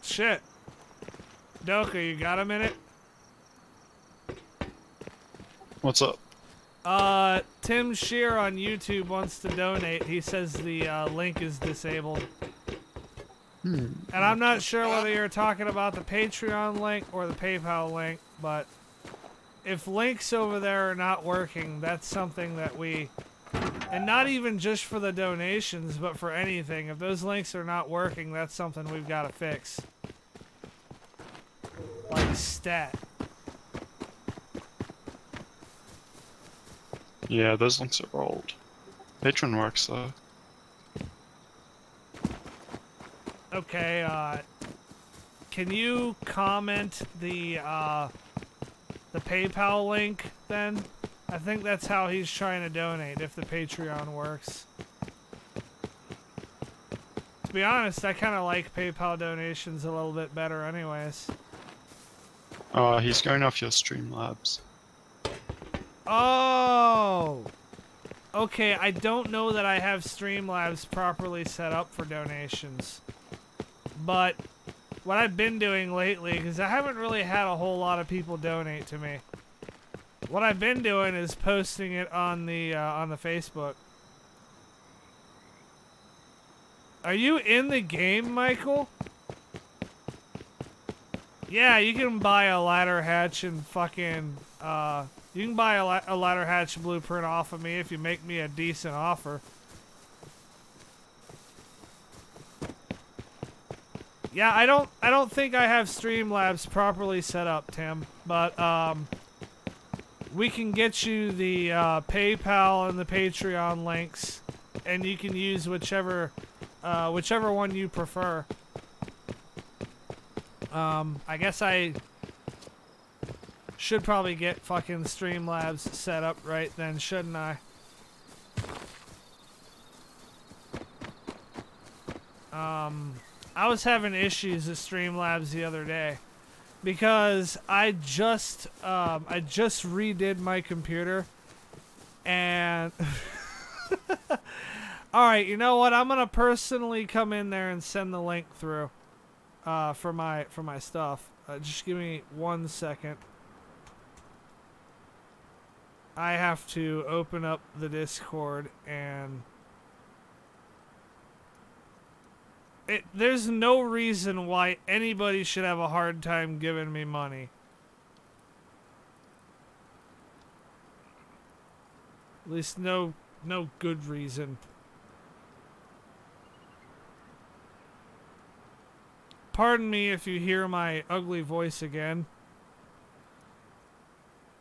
Speaker 2: Shit. Doka, you got a minute?
Speaker 3: What's up?
Speaker 2: Tim Shear on YouTube wants to donate. He says the link is disabled. And I'm not sure whether you're talking about the Patreon link or the PayPal link, but if links over there are not working, that's something that we... And not even just for the donations, but for anything. If those links are not working, that's something we've got to fix. Like stat.
Speaker 3: Yeah, those links are old. Patreon works though.
Speaker 2: Okay, can you comment the PayPal link then? I think that's how he's trying to donate, if the Patreon works. To be honest, I kind of like PayPal donations a little bit better anyways.
Speaker 3: He's going off your Streamlabs.
Speaker 2: Oh! Okay, I don't know that I have Streamlabs properly set up for donations. But what I've been doing lately, because I haven't really had a whole lot of people donate to me. What I've been doing is posting it on the Facebook. Are you in the game, Michael? Yeah, you can buy a ladder hatch and fucking, you can buy a ladder hatch blueprint off of me if you make me a decent offer. Yeah, I don't think I have Streamlabs properly set up, Tim, but, we can get you the, PayPal and the Patreon links, and you can use whichever one you prefer. I guess I should probably get fucking Streamlabs set up right then, shouldn't I? I was having issues with Streamlabs the other day because I just redid my computer and alright, you know what? I'm gonna personally come in there and send the link through for my stuff. Just give me 1 second. I have to open up the Discord and there's no reason why anybody should have a hard time giving me money. At least no good reason. Pardon me if you hear my ugly voice again.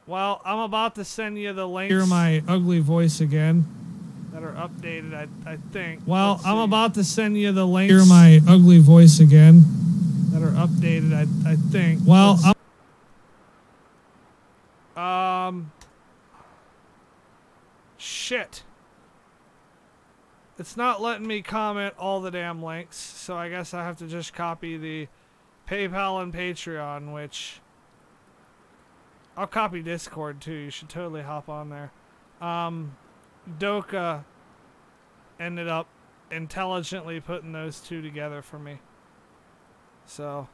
Speaker 2: Well, I'm about to send you the links. Hear my ugly voice again. That are updated, I think. Well, I'm about to send you the links. Hear my ugly voice again. That are updated, I think. Well, Shit. It's not letting me comment all the damn links, so I guess I have to just copy the PayPal and Patreon, which I'll copy Discord too. You should totally hop on there. Doka ended up intelligently putting those two together for me. So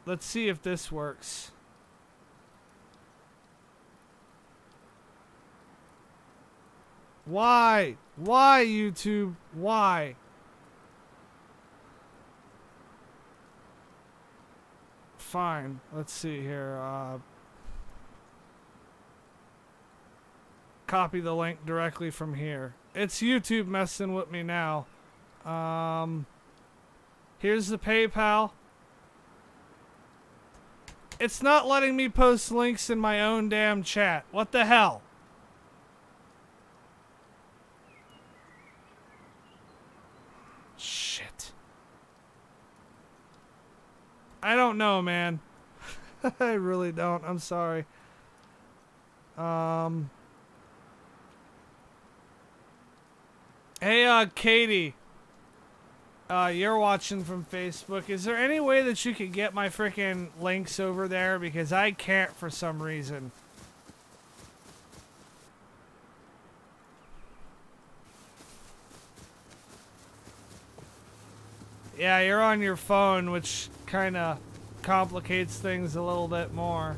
Speaker 2: let's see if this works. Why? Why, YouTube? Why? Fine. Let's see here. Copy the link directly from here. It's YouTube messing with me now. Here's the PayPal. It's not letting me post links in my own damn chat. What the hell? Shit. I don't know, man. I really don't. I'm sorry. Hey, Katie. You're watching from Facebook. Is there any way that you could get my freaking links over there? Because I can't for some reason. Yeah, you're on your phone, which kind of complicates things a little bit more.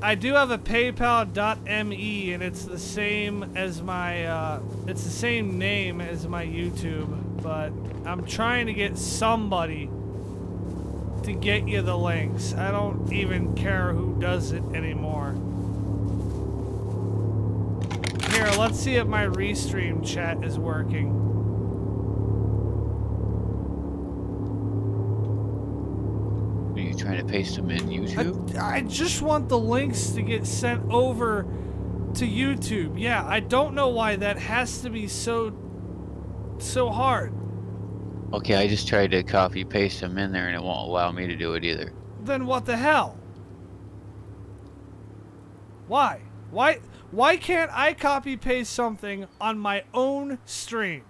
Speaker 2: I do have a PayPal.me, and it's the same as my, it's the same name as my YouTube, but I'm trying to get somebody to get you the links. I don't even care who does it anymore. Here, let's see if my Restream chat is working.
Speaker 1: Are you trying to paste them in YouTube?
Speaker 2: I just want the links to get sent over to YouTube. Yeah, I don't know why that has to be so hard.
Speaker 1: Okay, I just tried to copy paste them in there and it won't allow me to do it either.
Speaker 2: Then what the hell? Why? Why can't I copy paste something on my own stream?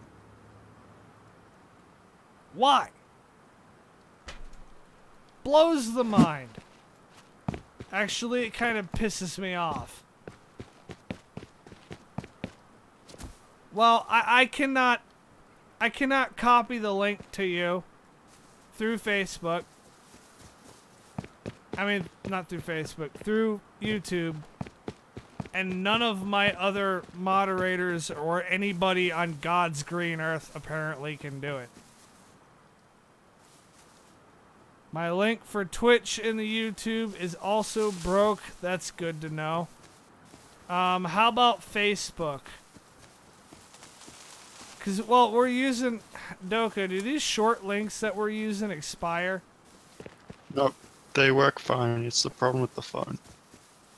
Speaker 2: Why? Blows the mind. Actually, it kind of pisses me off. Well, I cannot copy the link to you through Facebook. I mean, not through Facebook, through YouTube. And none of my other moderators or anybody on God's green earth apparently can do it. My link for Twitch in the YouTube is also broke. That's good to know. How about Facebook? Because, well, we're using... Doka, do these short links that we're using expire?
Speaker 3: Nope, they work fine. It's the problem with the phone.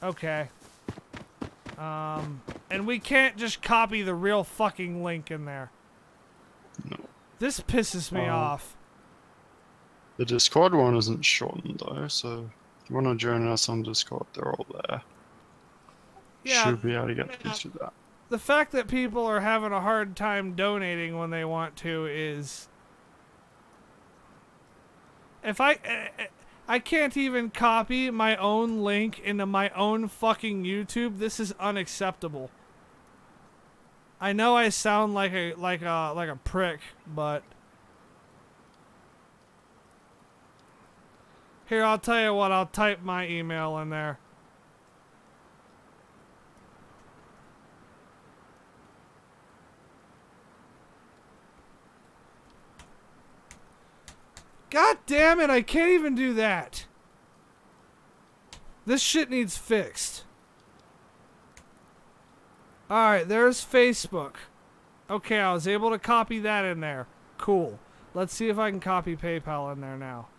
Speaker 2: Okay. And we can't just copy the real fucking link in there.
Speaker 3: No.
Speaker 2: This pisses me off.
Speaker 3: The Discord one isn't shortened though, so if you want to join us on Discord, they're all there.
Speaker 2: Yeah.
Speaker 3: Should be able to get through that.
Speaker 2: The fact that people are having a hard time donating when they want to is... If I can't even copy my own link into my own fucking YouTube, this is unacceptable. I know I sound like a prick, but... Here, I'll tell you what, I'll type my email in there. God damn it, I can't even do that. This shit needs fixed. Alright, there's Facebook. Okay, I was able to copy that in there. Cool. Let's see if I can copy PayPal in there now.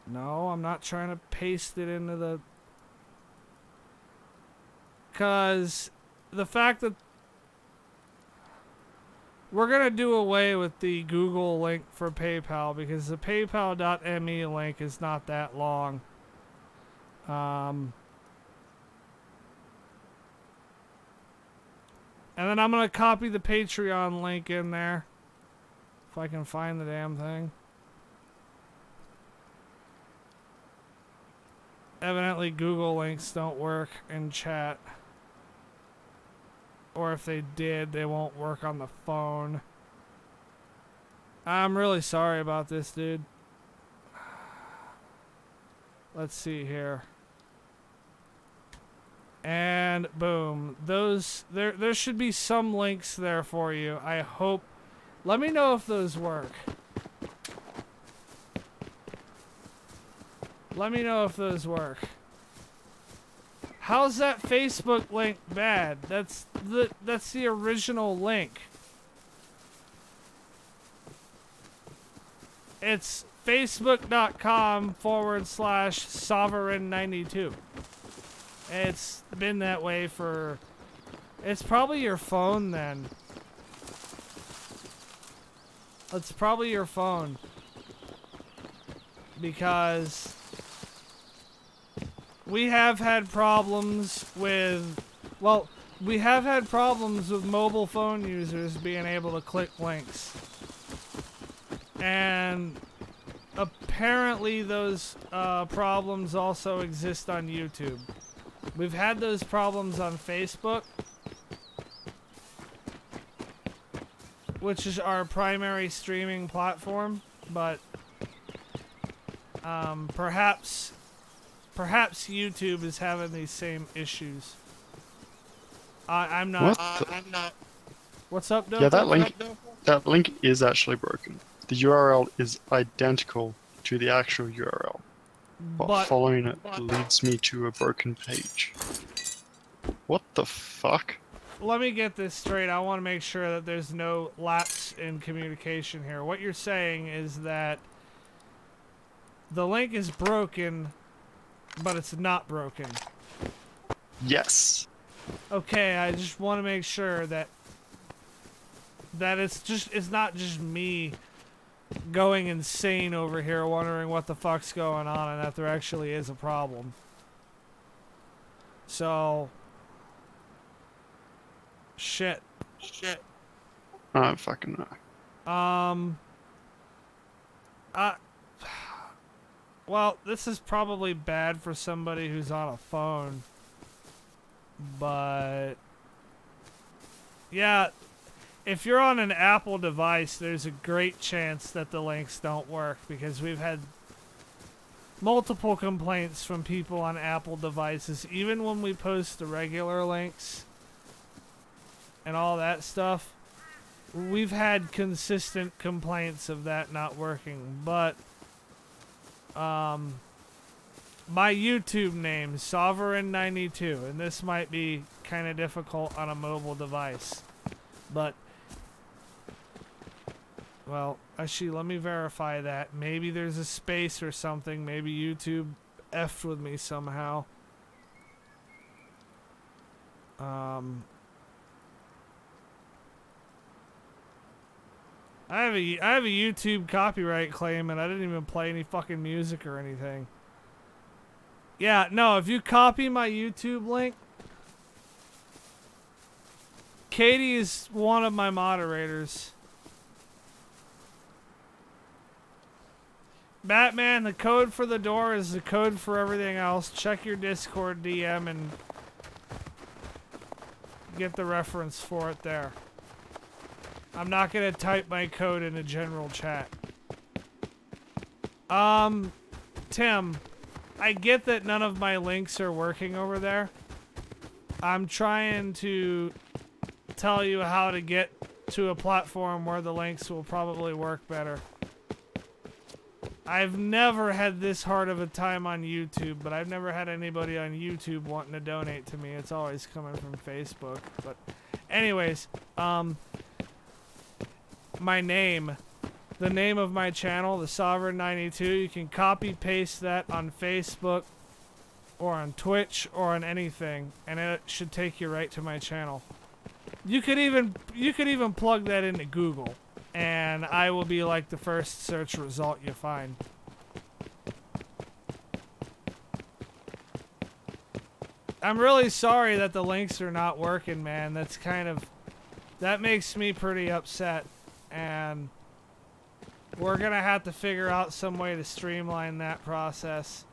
Speaker 2: No, I'm not trying to paste it into the... Because the fact that we're going to do away with the Google link for PayPal because the PayPal.me link is not that long. And then I'm gonna copy the Patreon link in there. If I can find the damn thing. Evidently Google links don't work in chat. Or if they did, they won't work on the phone. I'm really sorry about this, dude. Let's see here. And boom. Those there should be some links there for you. I hope. Let me know if those work. Let me know if those work. How's that Facebook link bad? That's the original link. It's facebook.com/sovereign92. It's been that way for... It's probably your phone then. It's probably your phone. Because... we have had problems with... Well, we have had problems with mobile phone users being able to click links. And... apparently those problems also exist on YouTube. We've had those problems on Facebook, which is our primary streaming platform, but perhaps YouTube is having these same issues. I'm not. What's up, Dope?
Speaker 3: Yeah, that link is actually broken. The URL is identical to the actual URL, but following it leads me to a broken page. What the fuck?
Speaker 2: Let me get this straight. I want to make sure that there's no lapse in communication here. What you're saying is that the link is broken, but it's not broken.
Speaker 3: Yes.
Speaker 2: Okay, I just want to make sure that it's not just me going insane over here wondering what the fuck's going on and that there actually is a problem. So... Shit.
Speaker 3: I don't fucking know.
Speaker 2: Well, this is probably bad for somebody who's on a phone. But... yeah, if you're on an Apple device, there's a great chance that the links don't work, because we've had multiple complaints from people on Apple devices, even when we post the regular links and all that stuff. We've had consistent complaints of that not working, but my YouTube name, Sovereign92, and this might be kind of difficult on a mobile device, but well, actually, let me verify that. Maybe there's a space or something. Maybe YouTube effed with me somehow. I have a YouTube copyright claim, and I didn't even play any fucking music or anything. Yeah, no, if you copy my YouTube link, Katie is one of my moderators. Batman, the code for the door is the code for everything else. Check your Discord DM and get the reference for it there. I'm not gonna type my code in a general chat. Tim, I get that none of my links are working over there. I'm trying to tell you how to get to a platform where the links will probably work better. I've never had this hard of a time on YouTube, but I've never had anybody on YouTube wanting to donate to me. It's always coming from Facebook. But anyways, my name, the name of my channel, the Sovereign92, you can copy paste that on Facebook or on Twitch or on anything, and it should take you right to my channel. You could even plug that into Google, and I will be like the first search result you find. I'm really sorry that the links are not working, man. That makes me pretty upset. And we're gonna have to figure out some way to streamline that process.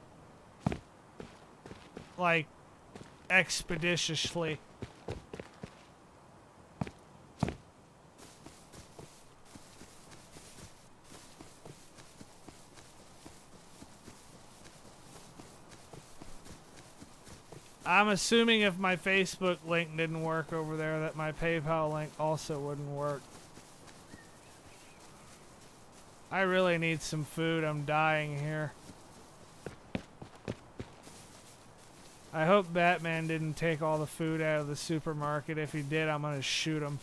Speaker 2: Like, expeditiously. I'm assuming if my Facebook link didn't work over there, that my PayPal link also wouldn't work. I really need some food. I'm dying here. I hope Batman didn't take all the food out of the supermarket. If he did, I'm gonna shoot him.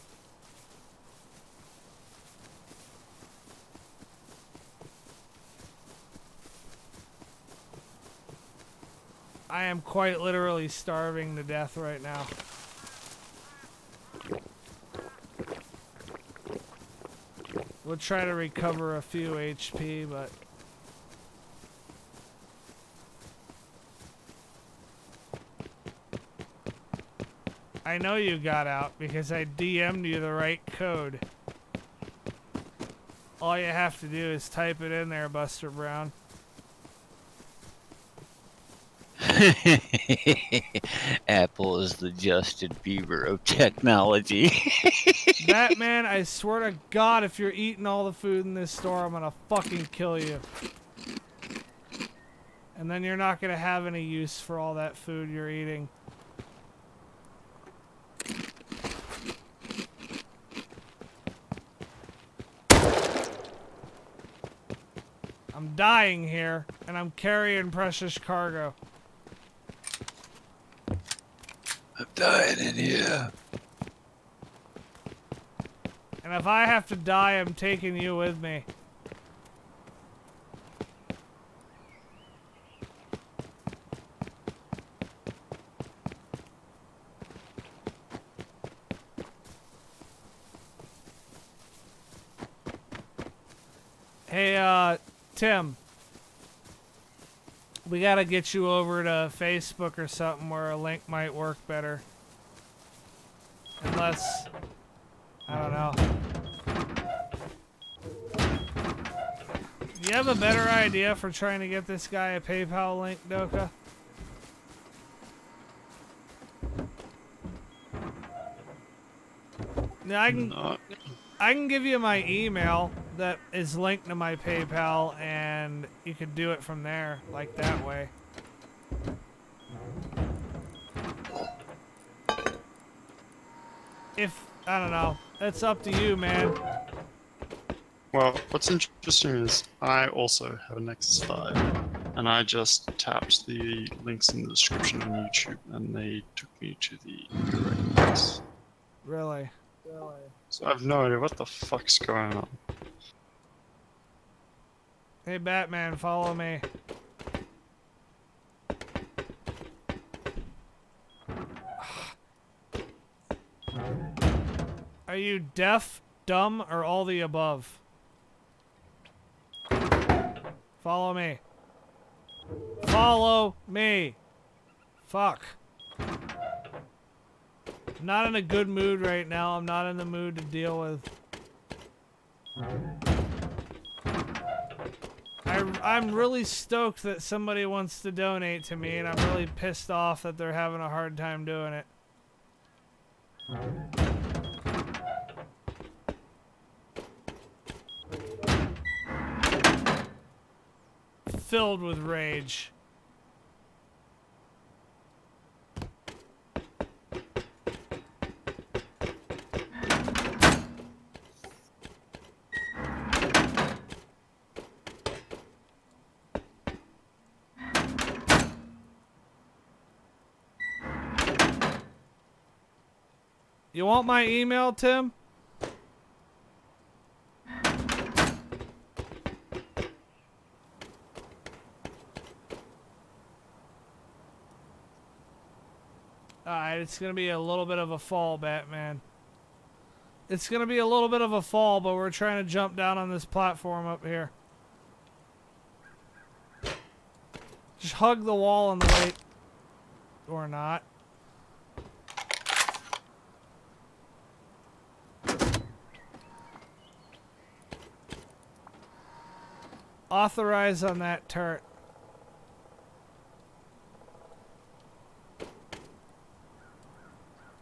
Speaker 2: I am quite literally starving to death right now. We'll try to recover a few HP, but... I know you got out because I DM'd you the right code. All you have to do is type it in there, Buster Brown.
Speaker 1: Apple is the Justin Bieber of technology.
Speaker 2: Batman, I swear to God, if you're eating all the food in this store, I'm gonna fucking kill you. And then you're not gonna have any use for all that food you're eating. I'm dying here, and I'm carrying precious cargo.
Speaker 1: I'm dying in here.
Speaker 2: And if I have to die, I'm taking you with me. Hey, Tim. We gotta get you over to Facebook or something where a link might work better. Unless... I don't know. Do you have a better idea for trying to get this guy a PayPal link, Doka? Now, I can give you my email that is linked to my PayPal, and you could do it from there, like that way. If, I don't know, it's up to you, man.
Speaker 3: Well, what's interesting is I also have a Nexus 5, and I just tapped the links in the description on YouTube, and they took me to the correct place.
Speaker 2: Really?
Speaker 3: So I have no idea what the fuck's going on.
Speaker 2: Hey, Batman, follow me. Are you deaf, dumb, or all the above? Follow me. Follow me. Fuck. I'm not in a good mood right now. I'm not in the mood to deal with. I'm really stoked that somebody wants to donate to me, and I'm really pissed off that they're having a hard time doing it. Filled with rage. You want my email, Tim? Alright, it's gonna be a little bit of a fall, Batman. It's gonna be a little bit of a fall, but we're trying to jump down on this platform up here. Just hug the wall and wait. Or not. Authorize on that turret.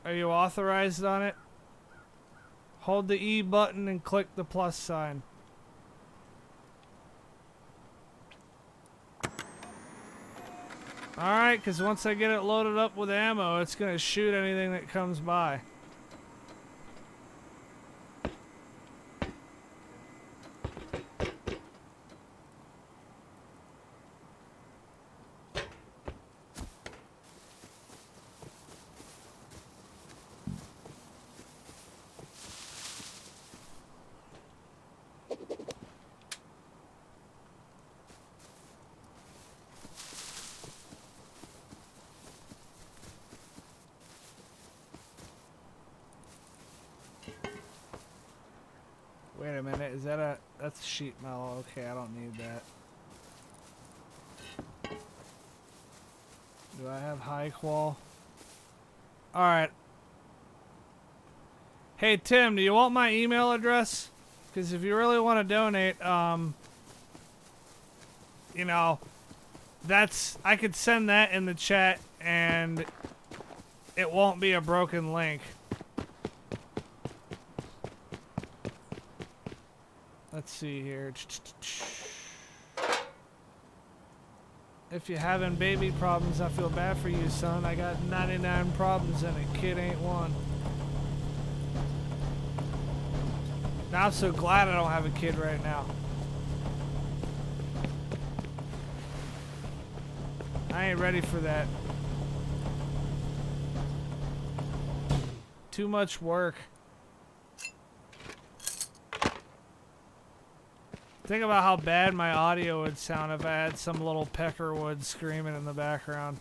Speaker 2: Are you authorized on it? Hold the E button and click the plus sign. Alright, because once I get it loaded up with ammo, it's going to shoot anything that comes by. Wait a minute, is that that's sheet metal. Okay, I don't need that. Do I have high qual? Alright. Hey Tim, do you want my email address? Because if you really want to donate, you know, I could send that in the chat and it won't be a broken link. Let's see here. If you're having baby problems, I feel bad for you, son. I got 99 problems and a kid ain't one. Now I'm so glad I don't have a kid right now. I ain't ready for that. Too much work. Think about how bad my audio would sound if I had some little peckerwood screaming in the background.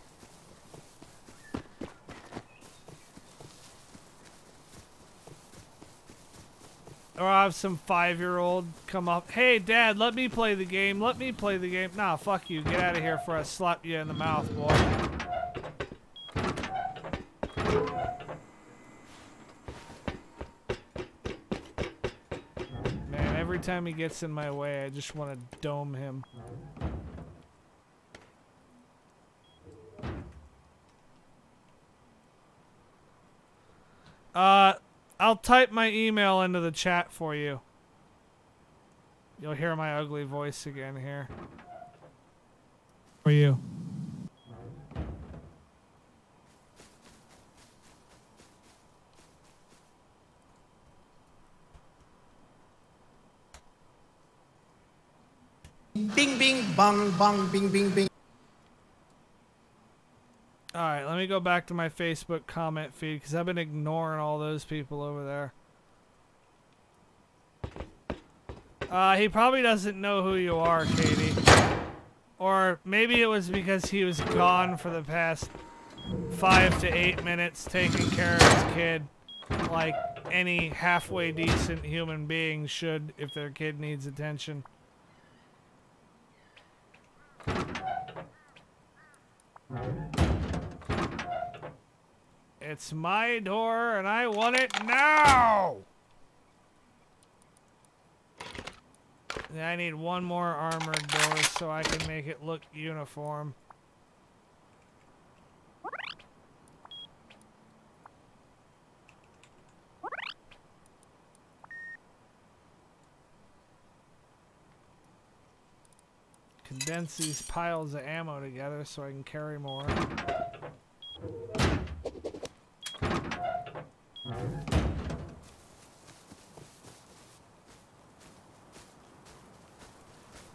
Speaker 2: Or I'll have some 5-year-old come up. Hey, Dad, let me play the game. Let me play the game. Nah, fuck you. Get out of here before I slap you in the mouth, boy. Every time he gets in my way, I just want to dome him. I'll type my email into the chat for you. You'll hear my ugly voice again here. For you.
Speaker 5: Bing, bing, bong, bong, bing, bing, bing.
Speaker 2: Alright, let me go back to my Facebook comment feed because I've been ignoring all those people over there. He probably doesn't know who you are, Katie. Or maybe it was because he was gone for the past 5 to 8 minutes taking care of his kid. Like any halfway decent human being should if their kid needs attention. It's my door and I want it now! I need one more armored door so I can make it look uniform. Condense these piles of ammo together so I can carry more.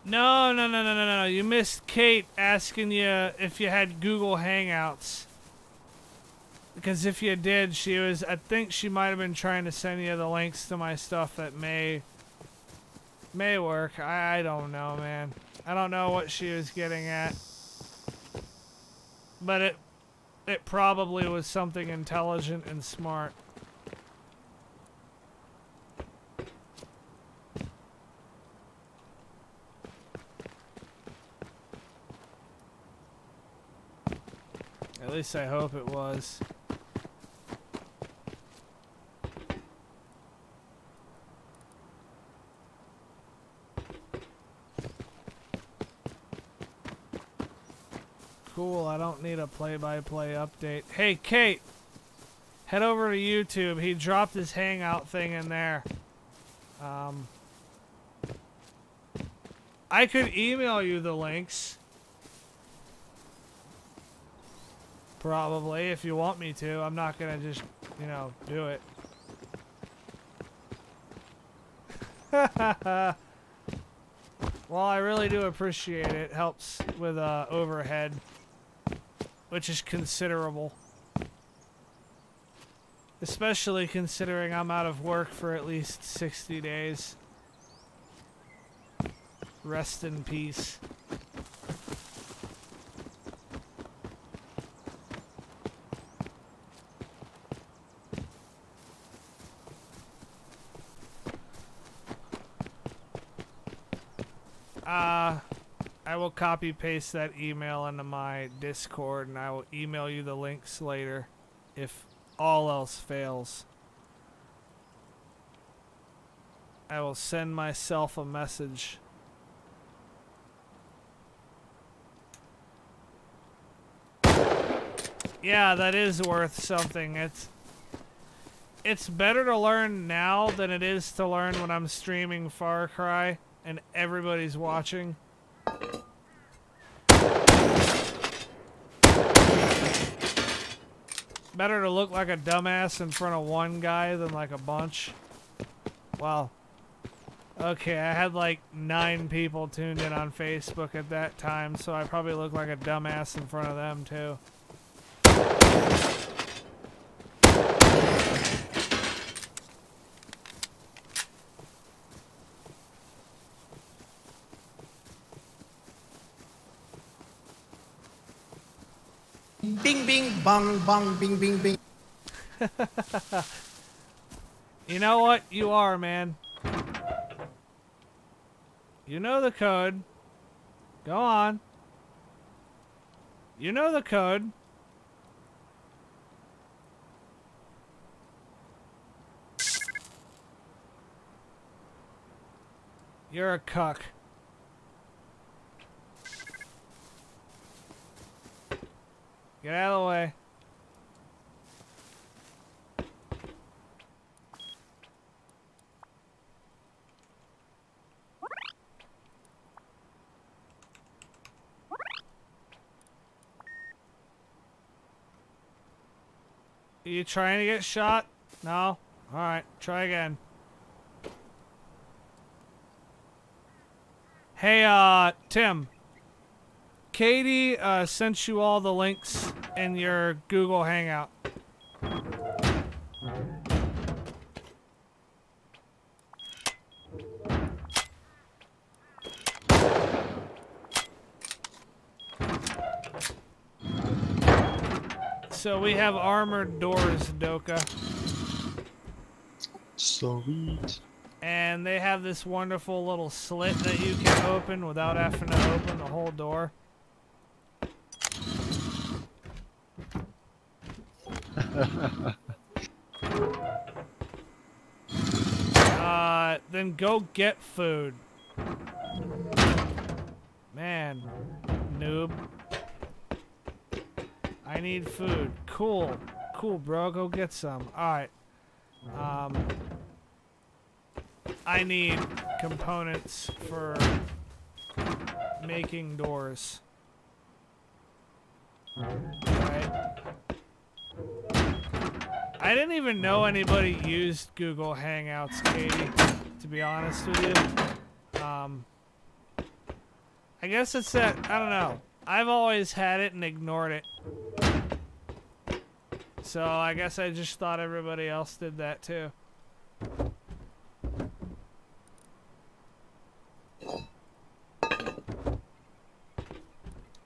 Speaker 2: No. You missed Kate asking you if you had Google Hangouts. Because if you did, I think she might have been trying to send you the links to my stuff that may work. I don't know, man. I don't know what she was getting at. But it probably was something intelligent and smart. At least I hope it was. Cool, I don't need a play-by-play update. Hey, Kate! Head over to YouTube. He dropped his Hangout thing in there. I could email you the links. Probably, if you want me to. I'm not gonna just, you know, do it. Well, I really do appreciate it. It helps with overhead, which is considerable. Especially considering I'm out of work for at least 60 days. Rest in peace. I will copy paste that email into my Discord and I will email you the links later if all else fails. I will send myself a message. Yeah, that is worth something. It's better to learn now than it is to learn when I'm streaming Far Cry and everybody's watching. Better to look like a dumbass in front of one guy than like a bunch. Wow. Okay, I had like 9 people tuned in on Facebook at that time, so I probably look like a dumbass in front of them too.
Speaker 5: Bing, bing, bong, bong, bing, bing, bing.
Speaker 2: You know what? You are, man. You know the code. Go on. You know the code. You're a cuck. Get out of the way. Are you trying to get shot? No? Alright, try again. Hey, Tim. Katie sent you all the links in your Google Hangout. So we have armored doors, Doka.
Speaker 3: Sweet.
Speaker 2: And they have this wonderful little slit that you can open without having to open the whole door. Then go get food. Man, noob. I need food. Cool. Cool, bro. Go get some. Alright. I need components for making doors. Right. I didn't even know anybody used Google Hangouts, Katie, to be honest with you. I guess it's that, I don't know. I've always had it and ignored it. So I guess I just thought everybody else did that too.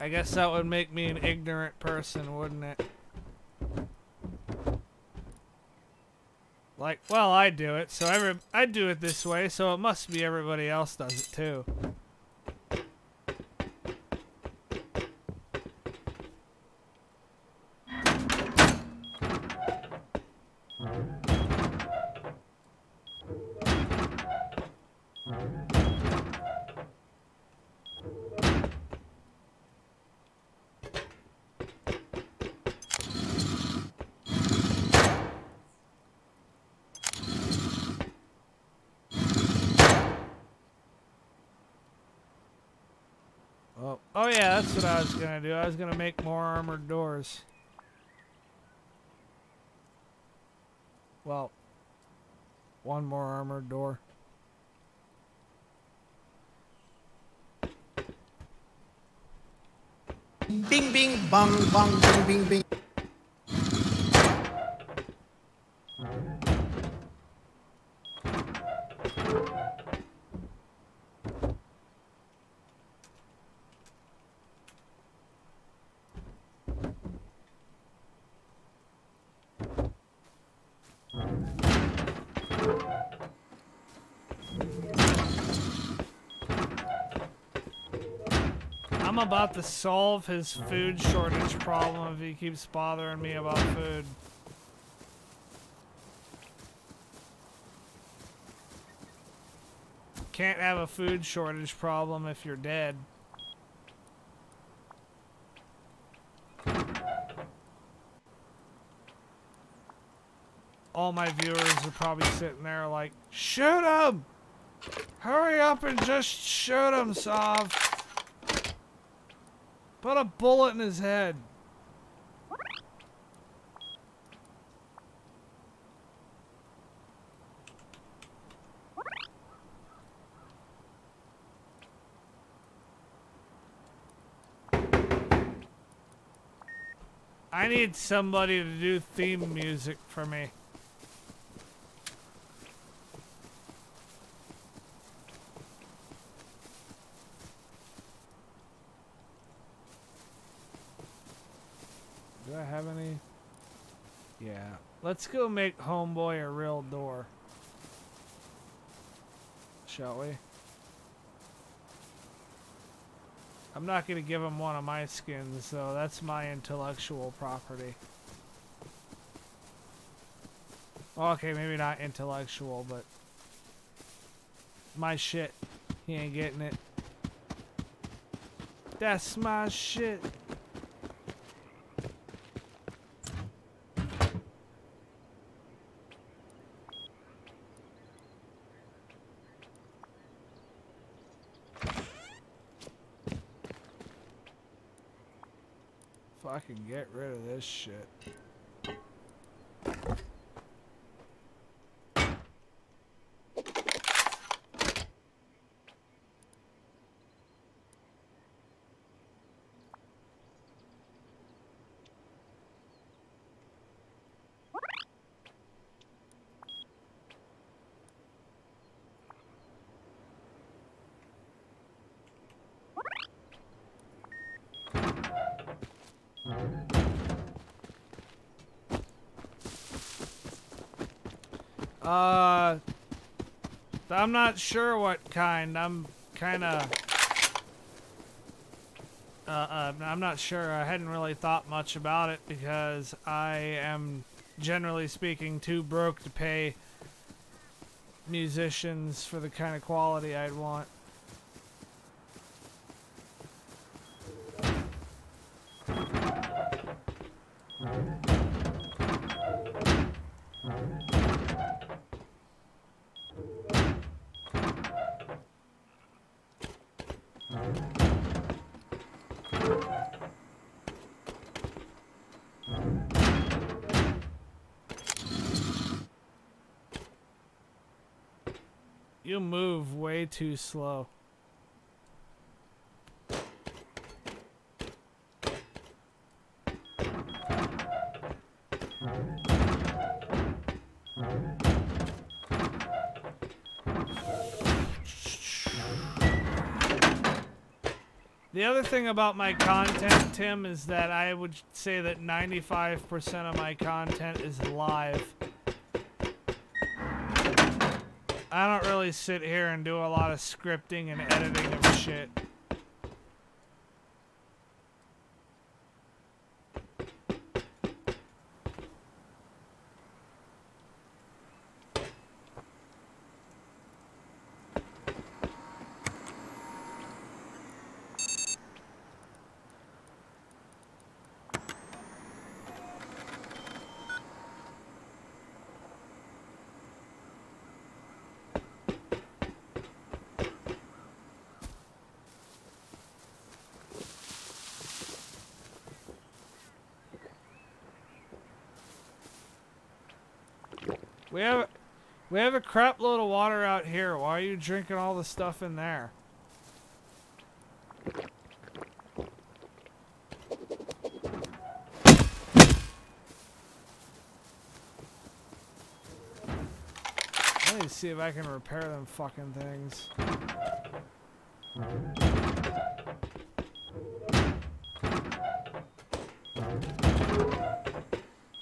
Speaker 2: I guess that would make me an ignorant person, wouldn't it? Like, well, I do it, so I do it this way, so it must be everybody else does it too. that's what I was gonna do. I was gonna make more armored doors. Well, one more armored door.
Speaker 5: Bing bing bong bong bing bing bing.
Speaker 2: I'm about to solve his food shortage problem if he keeps bothering me about food. Can't have a food shortage problem if you're dead. All my viewers are probably sitting there like, shoot him! Hurry up and just shoot him, Sov. Put a bullet in his head. I need somebody to do theme music for me. Do I have any? Yeah. Let's go make Homeboy a real door. Shall we? I'm not going to give him one of my skins, so that's my intellectual property. Okay, maybe not intellectual, but my shit. He ain't getting it. That's my shit. I can get rid of this shit. I'm not sure what kind. I'm not sure. I hadn't really thought much about it because I am, generally speaking, too broke to pay musicians for the kind of quality I'd want. You move way too slow. The other thing about my content, Tim, is that I would say that 95% of my content is live. I don't really sit here and do a lot of scripting and editing of shit. We have a crap load of water out here. Why are you drinking all the stuff in there? Let me see if I can repair them fucking things.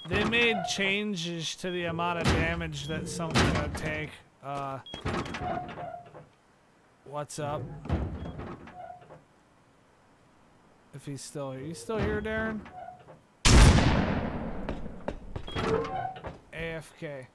Speaker 2: They made changes to the amount of damage that something would take. What's up? If he's still here. You still here, Darren? AFK.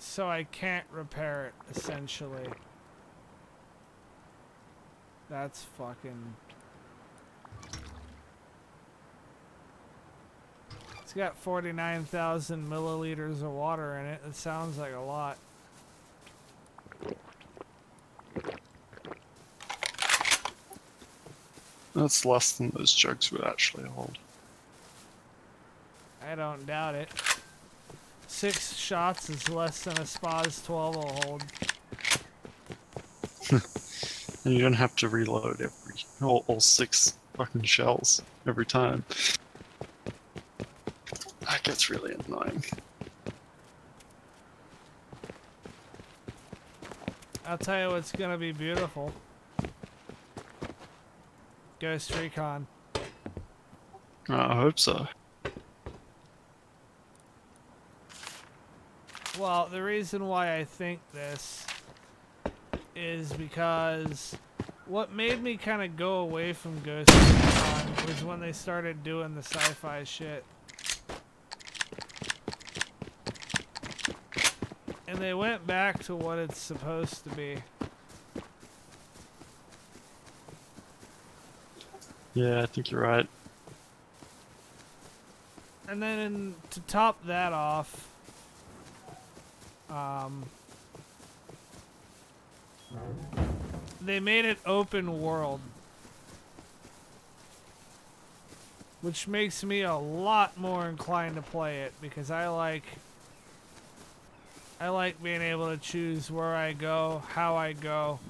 Speaker 2: So I can't repair it, essentially. That's fucking... It's got 49,000 milliliters of water in it. It sounds like a lot.
Speaker 3: That's less than those jugs would actually hold.
Speaker 2: I don't doubt it. 6 shots is less than a Spa's 12 will hold.
Speaker 3: And you don't have to reload all 6 fucking shells every time. That gets really annoying.
Speaker 2: I'll tell you what's gonna be beautiful. Ghost Recon.
Speaker 3: I hope so.
Speaker 2: Well, the reason why I think this is because what made me kind of go away from Ghost Recon was when they started doing the sci-fi shit. And they went back to what it's supposed to be.
Speaker 3: Yeah, I think you're right.
Speaker 2: And then to top that off, they made it open world, which makes me a lot more inclined to play it because I like being able to choose where I go, how I go,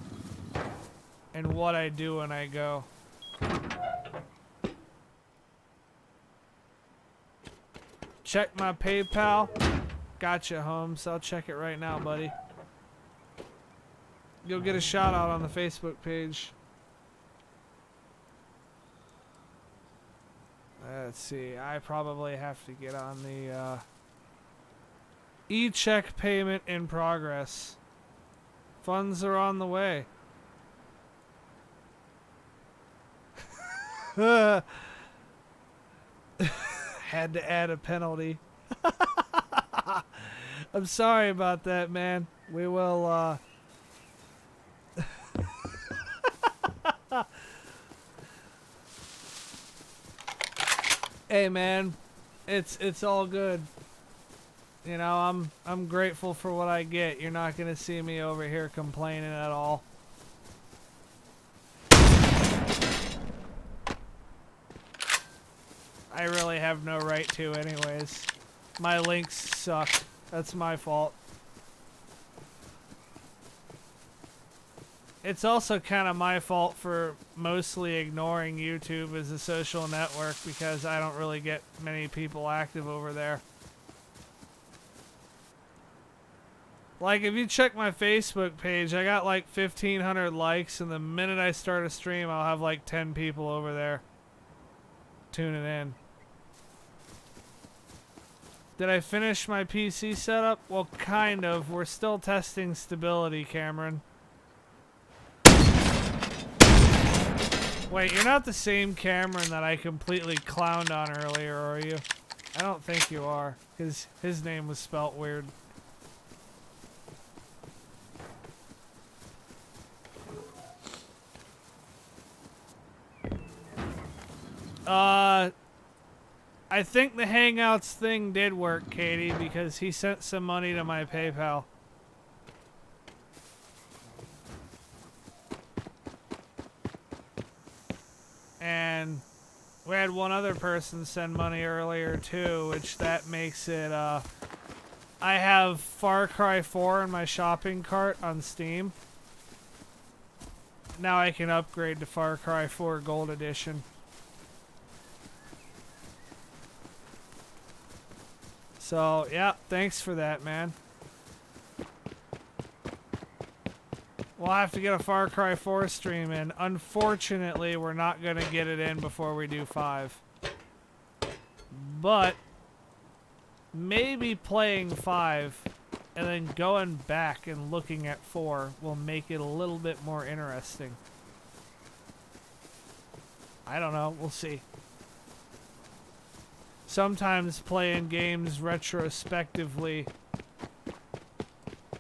Speaker 2: and what I do when I go. Check my PayPal. Gotcha, Holmes. I'll check it right now, buddy. You'll get a shout out on the Facebook page. Let's see. I probably have to get on the e-check payment in progress. Funds are on the way. Had to add a penalty. I'm sorry about that, man. We will, Hey, man. It's all good. You know, I'm grateful for what I get. You're not gonna see me over here complaining at all. I really have no right to anyways. My links suck. That's my fault. It's also kind of my fault for mostly ignoring YouTube as a social network because I don't really get many people active over there. Like, if you check my Facebook page, I got like 1,500 likes, and the minute I start a stream, I'll have like 10 people over there tuning in. Did I finish my PC setup? Well, kind of. We're still testing stability, Cameron. Wait, you're not the same Cameron that I completely clowned on earlier, are you? I don't think you are, because his name was spelt weird. I think the Hangouts thing did work, Katie, because he sent some money to my PayPal. And we had one other person send money earlier too, which that makes it, I have Far Cry 4 in my shopping cart on Steam. Now I can upgrade to Far Cry 4 Gold Edition. So, yeah, thanks for that, man. We'll have to get a Far Cry 4 stream in. Unfortunately, we're not going to get it in before we do 5. But maybe playing 5 and then going back and looking at 4 will make it a little bit more interesting. I don't know. We'll see. Sometimes playing games retrospectively.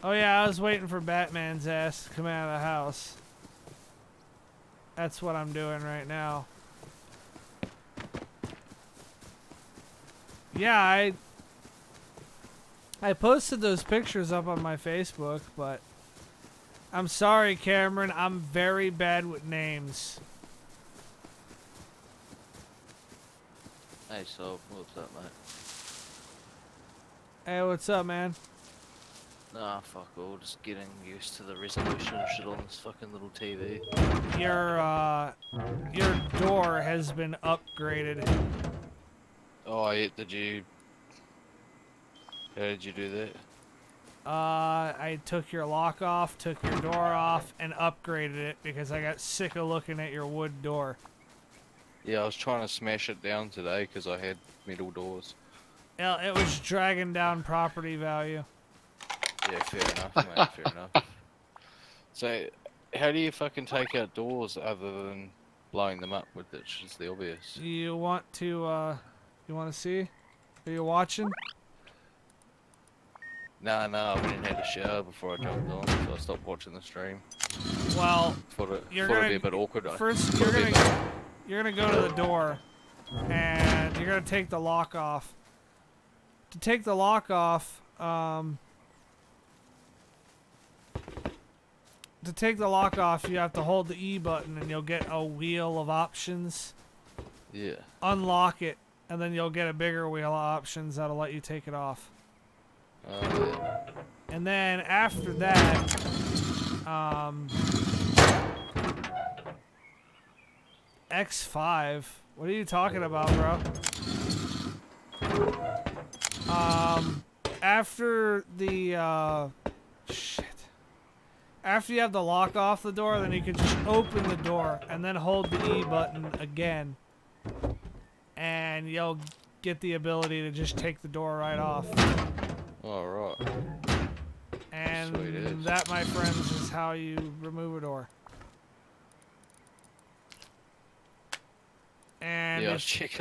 Speaker 2: Oh yeah, I was waiting for Batman's ass to come out of the house. That's what I'm doing right now. Yeah, I posted those pictures up on my Facebook, but I'm sorry, Cameron, I'm very bad with names.
Speaker 6: Hey, so what's up, mate?
Speaker 2: Hey, what's up, man?
Speaker 6: Nah, fuck all. Just getting used to the resolution and shit on this fucking little TV.
Speaker 2: Your door has been upgraded.
Speaker 6: Oh, yeah, did you... How did you do that?
Speaker 2: I took your lock off, took your door off, and upgraded it because I got sick of looking at your wood door.
Speaker 6: Yeah, I was trying to smash it down today because I had metal doors.
Speaker 2: Yeah, it was dragging down property value.
Speaker 6: Yeah, fair enough, mate, fair enough. So, how do you fucking take out doors other than blowing them up with it? It's just the obvious.
Speaker 2: You want to see? Are you watching?
Speaker 6: Nah, I went and had a shower before I jumped on, so I stopped watching the stream.
Speaker 2: Well,
Speaker 6: Thought it'd be
Speaker 2: gonna
Speaker 6: a bit awkward.
Speaker 2: First, you're gonna go to the door, and you're gonna take the lock off. To take the lock off, you have to hold the E button, and you'll get a wheel of options.
Speaker 6: Yeah.
Speaker 2: Unlock it, and then you'll get a bigger wheel of options that'll let you take it off.
Speaker 6: Yeah.
Speaker 2: And then after that, X5. What are you talking about, bro? After the, shit. After you have the lock off the door, then you can just open the door and then hold the E button again. And you'll get the ability to just take the door right off.
Speaker 6: Alright.
Speaker 2: And that, my friends, is how you remove a door. And
Speaker 6: yeah, I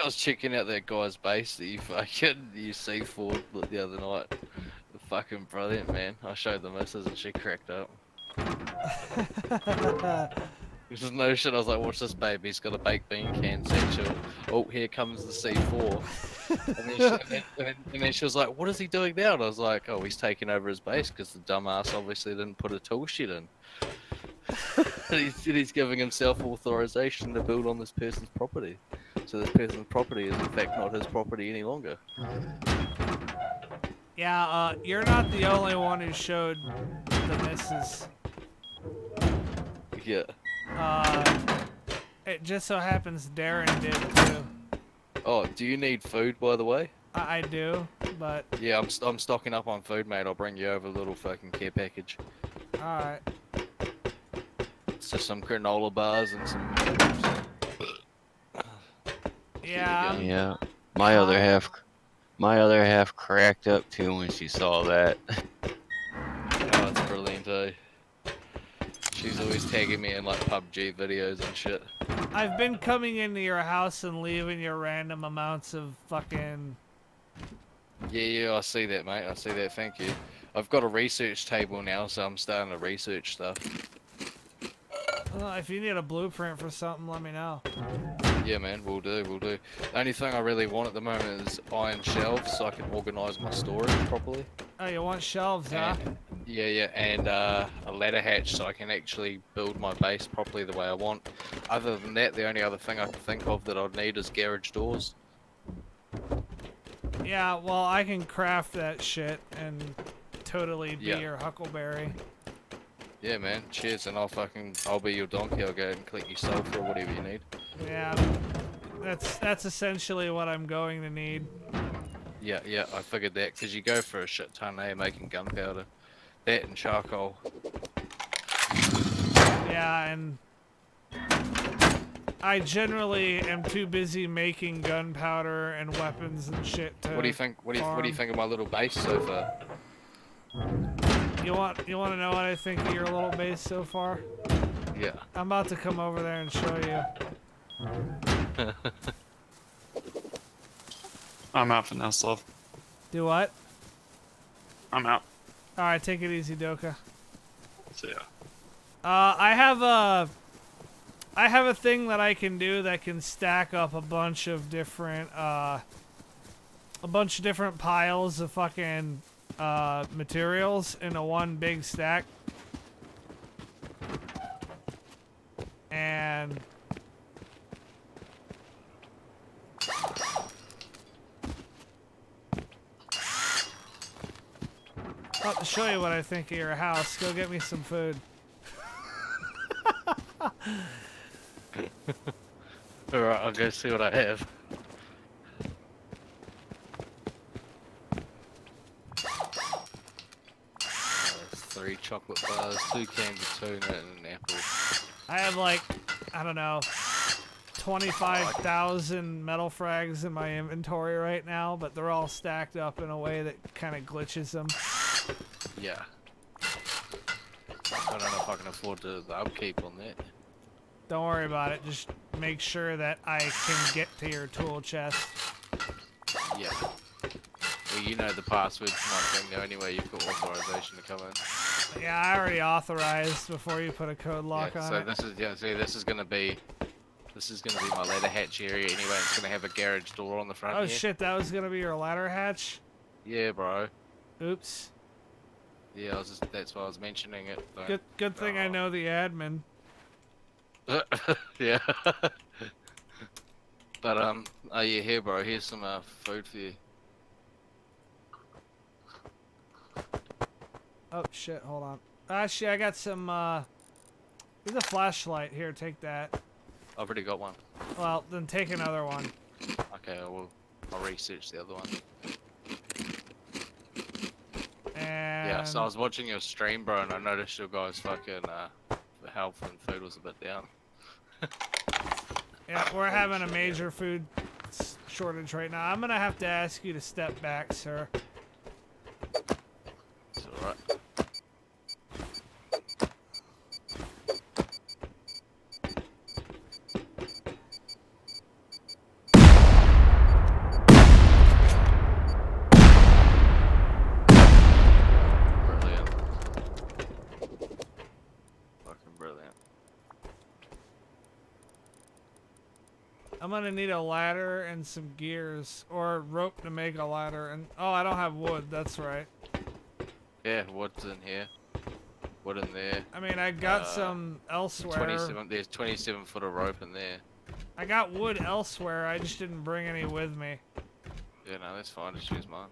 Speaker 6: was checking out that guy's base that you see Ford the other night. Fucking brilliant, man. I showed the missus and she cracked up. There's no shit. I was like, watch this, baby. He's got a baked bean can satchel. Oh, here comes the C4. and then she was like, what is he doing now? And I was like, oh, he's taking over his base because the dumbass obviously didn't put a tool shed in. He's giving himself authorization to build on this person's property. So this person's property is in fact not his property any longer.
Speaker 2: Yeah, you're not the only one who showed the missus.
Speaker 6: Yeah.
Speaker 2: It just so happens Darren did too.
Speaker 6: Oh, do you need food, by the way?
Speaker 2: I do, but...
Speaker 6: Yeah, I'm stocking up on food, mate. I'll bring you over a little fucking care package.
Speaker 2: Alright.
Speaker 6: It's just some granola bars and some...
Speaker 2: Yeah.
Speaker 1: Yeah. My other half cracked up too when she saw that.
Speaker 6: Oh, it's brilliant, eh? She's always tagging me in like PUBG videos and shit.
Speaker 2: I've been coming into your house and leaving you random amounts of fucking...
Speaker 6: Yeah, I see that, mate. I see that, thank you. I've got a research table now, so I'm starting to research stuff.
Speaker 2: Well, if you need a blueprint for something, let me know.
Speaker 6: Yeah, man, we'll do, we'll do. The only thing I really want at the moment is iron shelves so I can organise my storage properly.
Speaker 2: Oh, you want shelves, huh?
Speaker 6: And, yeah, and a ladder hatch so I can actually build my base properly the way I want. Other than that, the only other thing I can think of that I'd need is garage doors.
Speaker 2: Yeah, well, I can craft that shit and totally be
Speaker 6: Yeah.
Speaker 2: your Huckleberry.
Speaker 6: Yeah, man, cheers, and I'll be your donkey. I'll go and collect your sulfur or whatever you need.
Speaker 2: Yeah, that's essentially what I'm going to need.
Speaker 6: Yeah, I figured that, because you go for a shit ton, making gunpowder. That and charcoal.
Speaker 2: Yeah, and I generally am too busy making gunpowder and weapons and shit to
Speaker 6: What do you think? What do you think of my little base so far?
Speaker 2: You want to know what I think of your little base so far?
Speaker 6: Yeah.
Speaker 2: I'm about to come over there and show you.
Speaker 3: I'm out for now, Slav.
Speaker 2: Do what?
Speaker 3: I'm out.
Speaker 2: Alright, take it easy, Doka.
Speaker 3: See ya.
Speaker 2: I have a thing that I can do that can stack up a bunch of different piles of fucking materials into one big stack. And I'll have to show you what I think of your house. Go get me some food.
Speaker 6: Alright, I'll go see what I have. There's 3 chocolate bars, 2 cans of tuna, and an apple.
Speaker 2: I have like, I don't know, 25,000 metal frags in my inventory right now, but they're all stacked up in a way that kind of glitches them.
Speaker 6: Yeah. I don't know if I can afford the upkeep on that.
Speaker 2: Don't worry about it. Just make sure that I can get to your tool chest.
Speaker 6: Yeah. Well, you know the password to my thing now anyway, you've got authorization to come in.
Speaker 2: Yeah, I already authorized before you put a code lock
Speaker 6: Yeah,
Speaker 2: on
Speaker 6: so
Speaker 2: it.
Speaker 6: this is gonna be my ladder hatch area anyway. It's gonna have a garage door on the front.
Speaker 2: Oh
Speaker 6: here.
Speaker 2: shit, that was gonna be your ladder hatch?
Speaker 6: Yeah, bro.
Speaker 2: Oops.
Speaker 6: Yeah, that's why I was mentioning it. But,
Speaker 2: Good thing I know the admin.
Speaker 6: yeah. But oh yeah, here, bro. Here's some food for you.
Speaker 2: Oh shit, hold on. Actually, I got some, there's a flashlight. Here, take that.
Speaker 6: I've already got one.
Speaker 2: Well, then take another one.
Speaker 6: Okay, I'll research the other one.
Speaker 2: And
Speaker 6: Yeah, so I was watching your stream, bro, and I noticed your guys' fucking health and food was a bit down.
Speaker 2: yeah, we're having a major food shortage right now. I'm gonna have to ask you to step back, sir.
Speaker 6: It's alright. Brilliant. Fucking brilliant.
Speaker 2: I'm gonna need a ladder and some gears, or rope to make a ladder. And oh, I don't have wood. That's right.
Speaker 6: Yeah, wood's in here. Wood in there.
Speaker 2: I mean, I got some elsewhere.
Speaker 6: 27. There's 27 foot of rope in there.
Speaker 2: I got wood elsewhere. I just didn't bring any with me.
Speaker 6: Yeah, no, that's fine. Just use mine.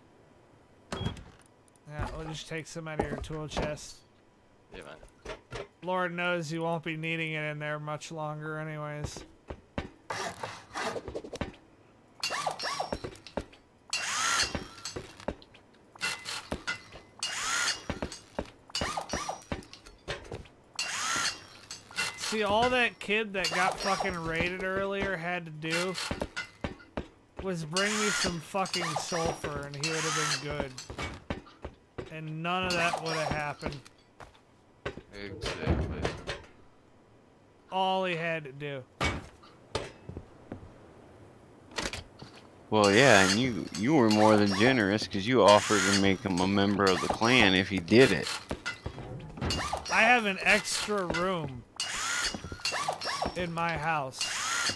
Speaker 2: Yeah, we'll just take some out of your tool chest.
Speaker 6: Yeah, man.
Speaker 2: Lord knows you won't be needing it in there much longer, anyways. See, all that kid that got fucking raided earlier had to do was bring me some fucking sulfur and he would have been good. And none of that would have happened.
Speaker 6: Exactly.
Speaker 2: All he had to do.
Speaker 1: Well, yeah, and you were more than generous because you offered to make him a member of the clan if he did it.
Speaker 2: I have an extra room in my house.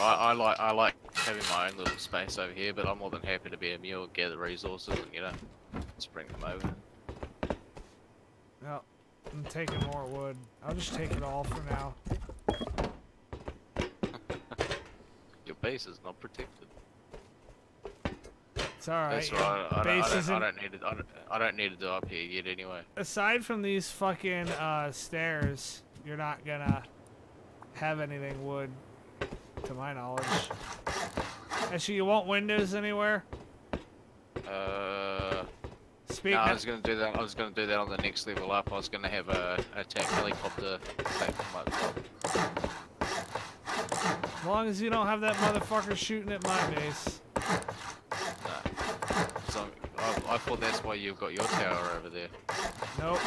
Speaker 6: I like having my own little space over here, but I'm more than happy to be a mule, gather resources, and just bring them over.
Speaker 2: No, I'm taking more wood. I'll just take it all for now.
Speaker 6: Your base is not protected.
Speaker 2: It's all right.
Speaker 6: That's right. I don't need to do up here yet anyway.
Speaker 2: Aside from these fucking stairs, you're not gonna have anything wood, to my knowledge. Actually, you want windows anywhere?
Speaker 6: No, I was gonna do that. I was gonna do that on the next level up. I was gonna have a attack helicopter take from my top.
Speaker 2: As long as you don't have that motherfucker shooting at my base.
Speaker 6: No. So I thought that's why you've got your tower over there.
Speaker 2: Nope.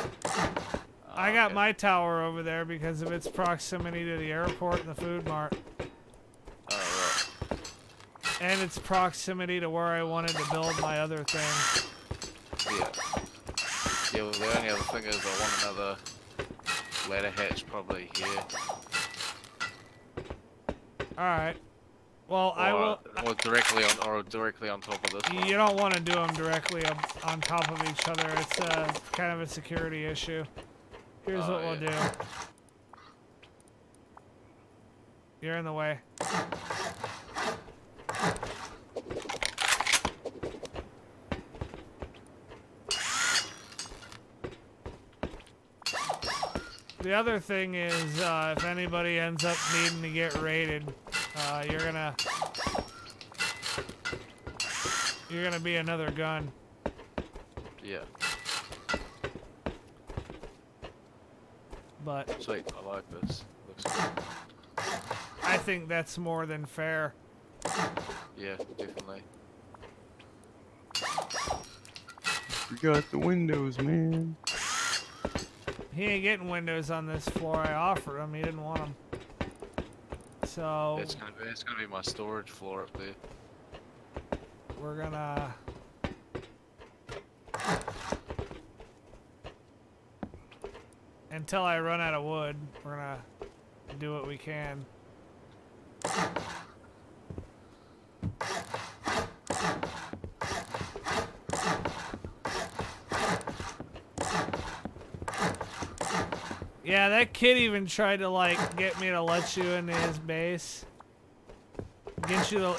Speaker 2: I got my tower over there because of its proximity to the airport and the food mart.
Speaker 6: Oh, right.
Speaker 2: And its proximity to where I wanted to build my other thing.
Speaker 6: Yeah. Yeah, well, the only other thing is I want another ladder hatch probably here.
Speaker 2: Alright. Well, I will...
Speaker 6: Or directly on top of this one.
Speaker 2: You don't want to do them directly on top of each other. It's kind of a security issue. Here's what we'll do. You're in the way. The other thing is, if anybody ends up needing to get raided, you're gonna be another gun.
Speaker 6: Yeah.
Speaker 2: But
Speaker 6: Sweet, I like this. Looks good.
Speaker 2: I think that's more than fair.
Speaker 6: Yeah, definitely.
Speaker 3: We got the windows, man.
Speaker 2: He ain't getting windows on this floor. I offered him. He didn't want them. So
Speaker 6: It's gonna be my storage floor up there.
Speaker 2: we're gonna. Until I run out of wood, we're gonna do what we can. Yeah, that kid even tried to like get me to let you into his base. Get me to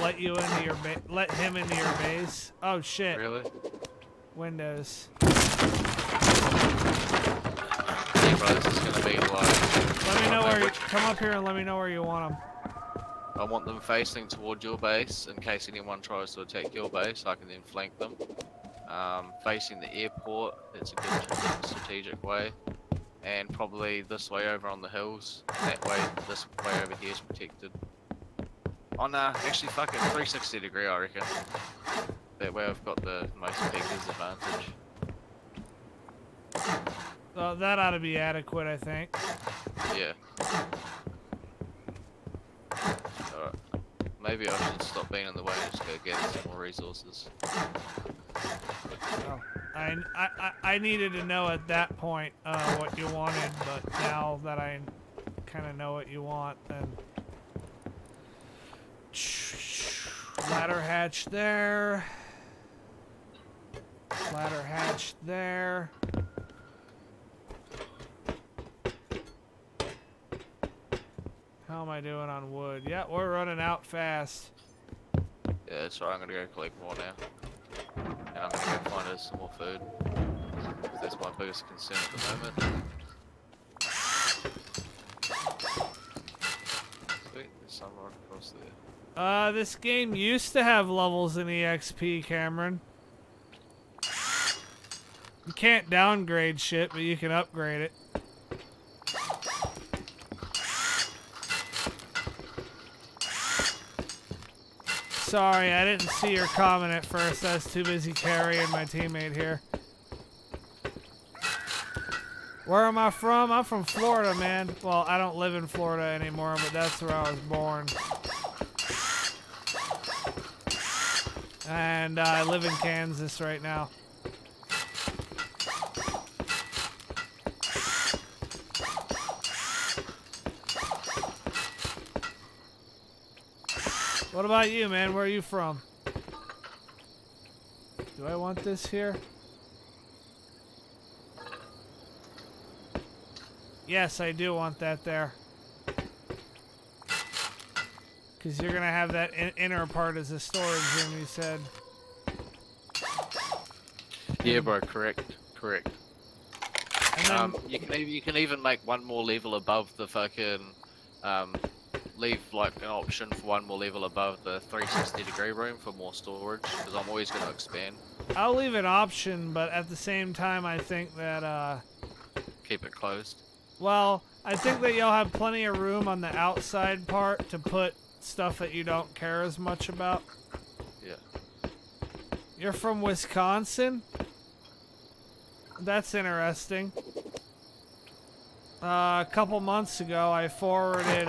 Speaker 2: let you into your let him into your base. Oh shit.
Speaker 6: Really?
Speaker 2: Windows.
Speaker 6: Yeah, bro, this is gonna be like.
Speaker 2: Let me know where you come up here and let me know where you want them.
Speaker 6: I want them facing toward your base in case anyone tries to attack your base. I can then flank them. Facing the airport. It's a good strategic way. And probably this way over on the hills. That way, this way over here is protected. Oh nah, actually fuck it, 360 degree I reckon. That way I've got the most peggers advantage.
Speaker 2: So that ought to be adequate, I think.
Speaker 6: Yeah. Alright. Maybe I should stop being in the way and just go get some more resources.
Speaker 2: Oh. I needed to know at that point what you wanted, but now that I kind of know what you want, then ladder hatch there, ladder hatch there. How am I doing on wood? Yeah, we're running out fast.
Speaker 6: Yeah, that's right, I'm gonna go collect more now. And I'm gonna go find us some more food. Because that's my biggest concern at the moment. Sweet, there's some right across there.
Speaker 2: This game used to have levels in EXP, Cameron. You can't downgrade shit, but you can upgrade it. Sorry, I didn't see your comment at first. I was too busy carrying my teammate here. Where am I from? I'm from Florida, man. Well, I don't live in Florida anymore, but that's where I was born. And I live in Kansas right now. What about you, man? Where are you from? Do I want this here? Yes, I do want that there. Because you're going to have that inner part as a storage room, you said.
Speaker 6: Yeah, bro, correct.
Speaker 2: And then,
Speaker 6: You can even make one more level above the fucking, leave like an option for one more level above the 360-degree room for more storage, because I'm always going to expand.
Speaker 2: I'll leave an option, but at the same time, I think that,
Speaker 6: Keep it closed.
Speaker 2: well, I think that you'll have plenty of room on the outside part to put stuff that you don't care as much about.
Speaker 6: Yeah.
Speaker 2: You're from Wisconsin? That's interesting. A couple months ago, I forwarded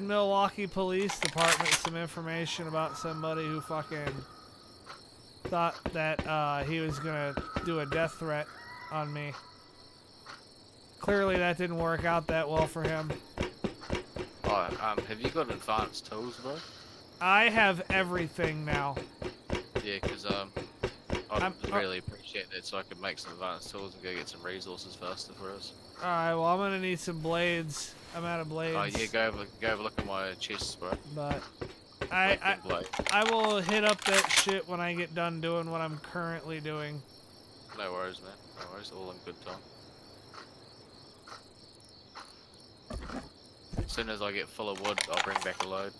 Speaker 2: Milwaukee Police Department some information about somebody who fucking thought that he was gonna do a death threat on me. Clearly that didn't work out that well for him.
Speaker 6: Oh, have you got advanced tools, bro?
Speaker 2: I have everything now.
Speaker 6: Yeah, because I'd really appreciate that, so I could make some advanced tools and go get some resources faster for us.
Speaker 2: Alright, well I'm gonna need some blades. I'm out of blades.
Speaker 6: Oh yeah, go have a look at my chests, bro.
Speaker 2: But I will hit up that shit when I get done doing what I'm currently doing.
Speaker 6: No worries, man. No worries. All in good time. As soon as I get full of wood, I'll bring back a load.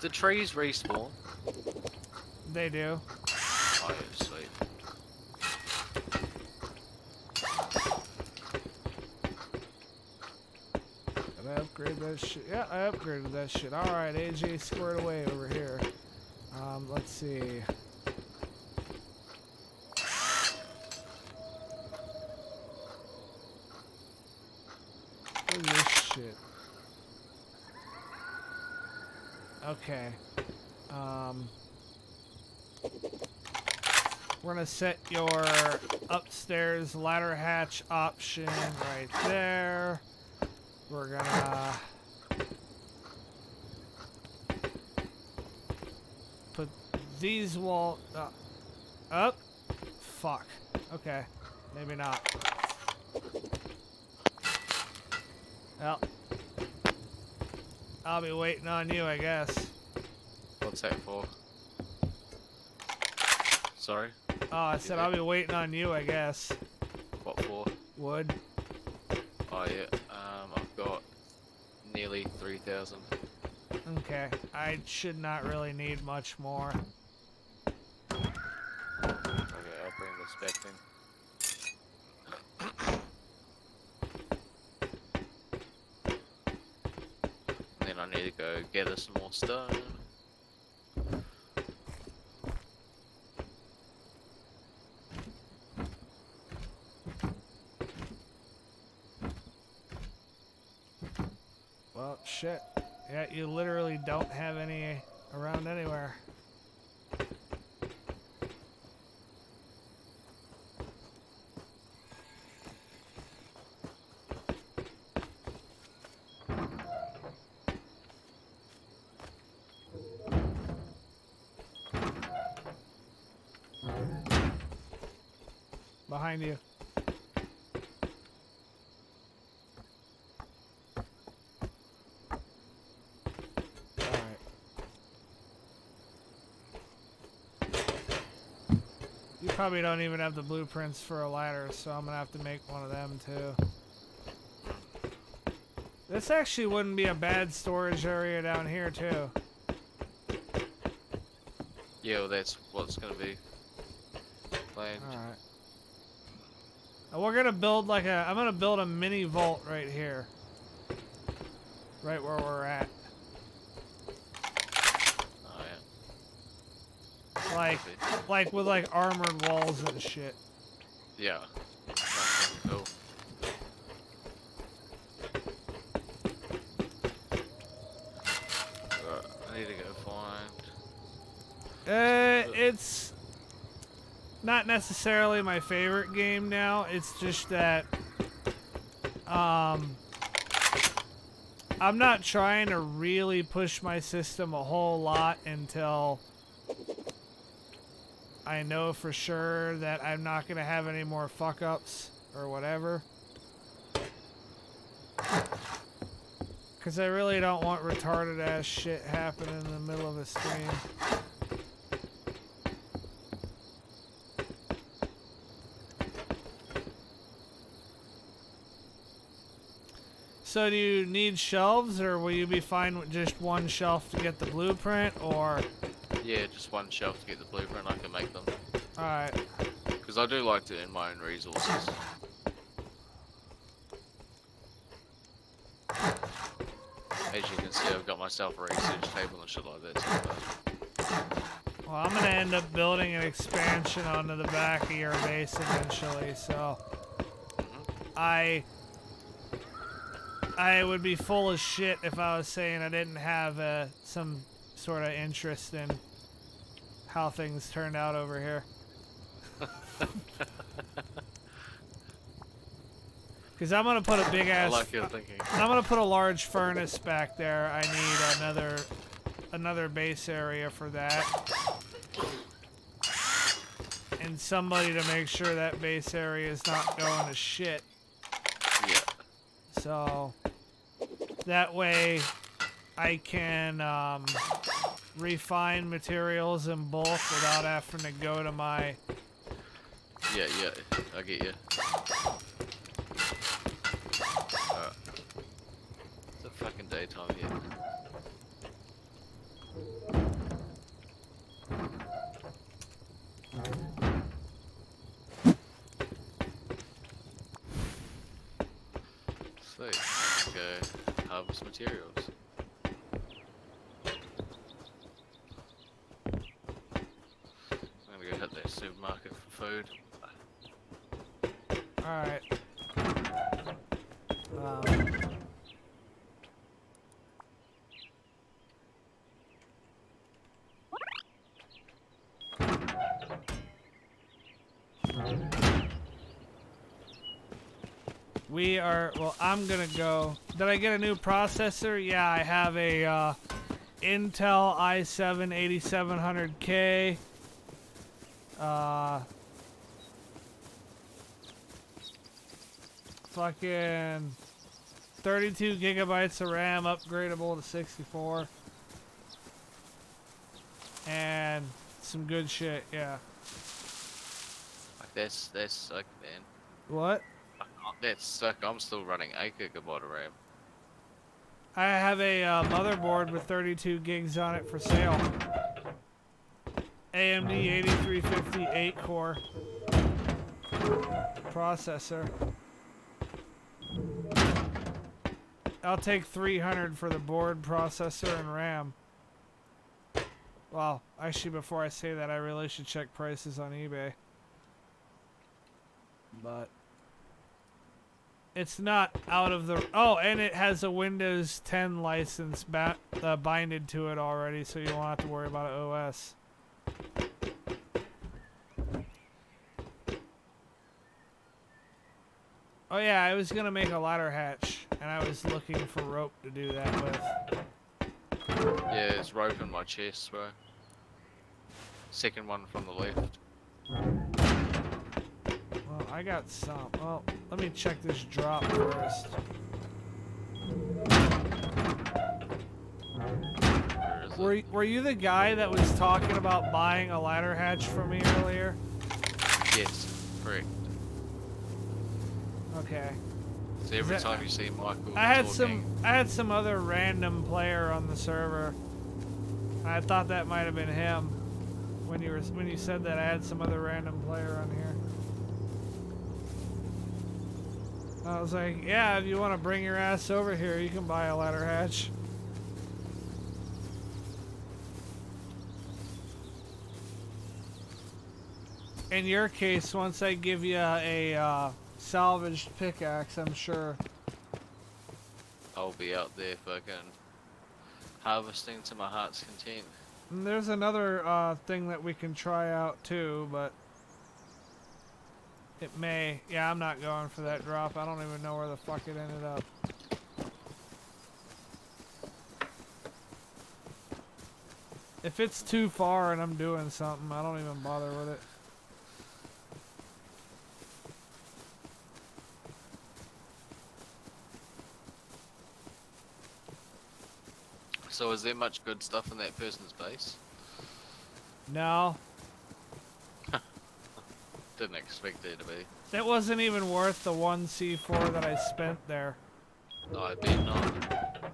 Speaker 6: The trees respawn.
Speaker 2: They do.
Speaker 6: Oh yeah, sweet.
Speaker 2: Did I upgrade that shit? Yeah, I upgraded that shit. Alright, AJ squared away over here. Let's see. What is this shit? Okay. We're gonna set your upstairs ladder hatch option right there. We're gonna put these wall up. Fuck. Okay. Maybe not. Well, I'll be waiting on you, I guess.
Speaker 6: What's that for? Sorry?
Speaker 2: Oh, I said I'll be waiting on you, I guess.
Speaker 6: What for?
Speaker 2: Wood.
Speaker 6: Oh yeah, I've got nearly 3,000.
Speaker 2: Okay. I should not really need much more.
Speaker 6: Okay, I'll bring this back then. And then I need to go gather some more stone.
Speaker 2: Well, shit. Yeah, you literally don't have any around anywhere. Behind you. You probably don't even have the blueprints for a ladder, so I'm gonna have to make one of them too. This actually wouldn't be a bad storage area down here too.
Speaker 6: Yeah, well, that's what's gonna be planned.
Speaker 2: Alright. We're gonna build like I'm gonna build a mini vault right here. Right where we're at.
Speaker 6: Oh yeah.
Speaker 2: Like with like armored walls and shit.
Speaker 6: Yeah. That's cool. I need to go find.
Speaker 2: It's not necessarily my favorite game now. It's just that I'm not trying to really push my system a whole lot until I know for sure that I'm not going to have any more fuck-ups or whatever. Because I really don't want retarded-ass shit happening in the middle of a stream. So do you need shelves, or will you be fine with just one shelf to get the blueprint, or?
Speaker 6: Yeah, just one shelf to get the blueprint. I can make them.
Speaker 2: Alright.
Speaker 6: Because I do like to earn my own resources. As you can see, I've got myself a research table and shit like that too.
Speaker 2: Well, I'm gonna end up building an expansion onto the back of your base eventually, so I would be full of shit if I was saying I didn't have some sort of interest in how things turned out over here. Because I'm gonna put a big ass.
Speaker 6: I like your thinking.
Speaker 2: I'm gonna put a large furnace back there. I need another base area for that, and somebody to make sure that base area is not going to shit.
Speaker 6: Yeah.
Speaker 2: So that way I can refine materials in bulk without having to go to my.
Speaker 6: Yeah, I get you. Alright. It's a fucking daytime here. Sweet. I'm gonna go harvest materials. I'm gonna go hit that supermarket for food.
Speaker 2: Alright. We are, well, I'm gonna go. Did I get a new processor? Yeah, I have a Intel i7 8700K. Fucking 32 gigabytes of RAM, upgradable to 64. And some good shit, yeah.
Speaker 6: Like that's sick, man.
Speaker 2: What?
Speaker 6: That's sick. I'm still running 8 gigabyte of RAM.
Speaker 2: I have a motherboard with 32 gigs on it for sale. AMD 8350 8-core processor. I'll take 300 for the board, processor, and RAM. Well, actually, before I say that, I really should check prices on eBay. But it's not out of the... Oh, and it has a Windows 10 license binded to it already, so you won't have to worry about OS. Oh yeah, I was gonna make a ladder hatch, and I was looking for rope to do that with.
Speaker 6: Yeah, there's rope in my chest, bro. Second one from the left.
Speaker 2: Well, I got some. Well, let me check this drop first.
Speaker 6: Where is it?
Speaker 2: Were you the guy that was talking about buying a ladder hatch for me earlier?
Speaker 6: Yes, correct.
Speaker 2: Okay.
Speaker 6: So every time you see Michael
Speaker 2: I had
Speaker 6: talking,
Speaker 2: some other random player on the server. I thought that might have been him when you said that. I had some other random player on here. I was like, yeah, if you want to bring your ass over here, you can buy a ladder hatch. In your case, once I give you a salvaged pickaxe, I'm sure
Speaker 6: I'll be out there fucking harvesting to my heart's content.
Speaker 2: and there's another thing that we can try out too, but It may. Yeah, I'm not going for that drop. I don't even know where the fuck it ended up. If it's too far and I'm doing something, I don't even bother with it.
Speaker 6: So is there much good stuff in that person's base?
Speaker 2: No.
Speaker 6: Didn't expect there to be.
Speaker 2: That wasn't even worth the 1 C4 that I spent there.
Speaker 6: No, I bet not.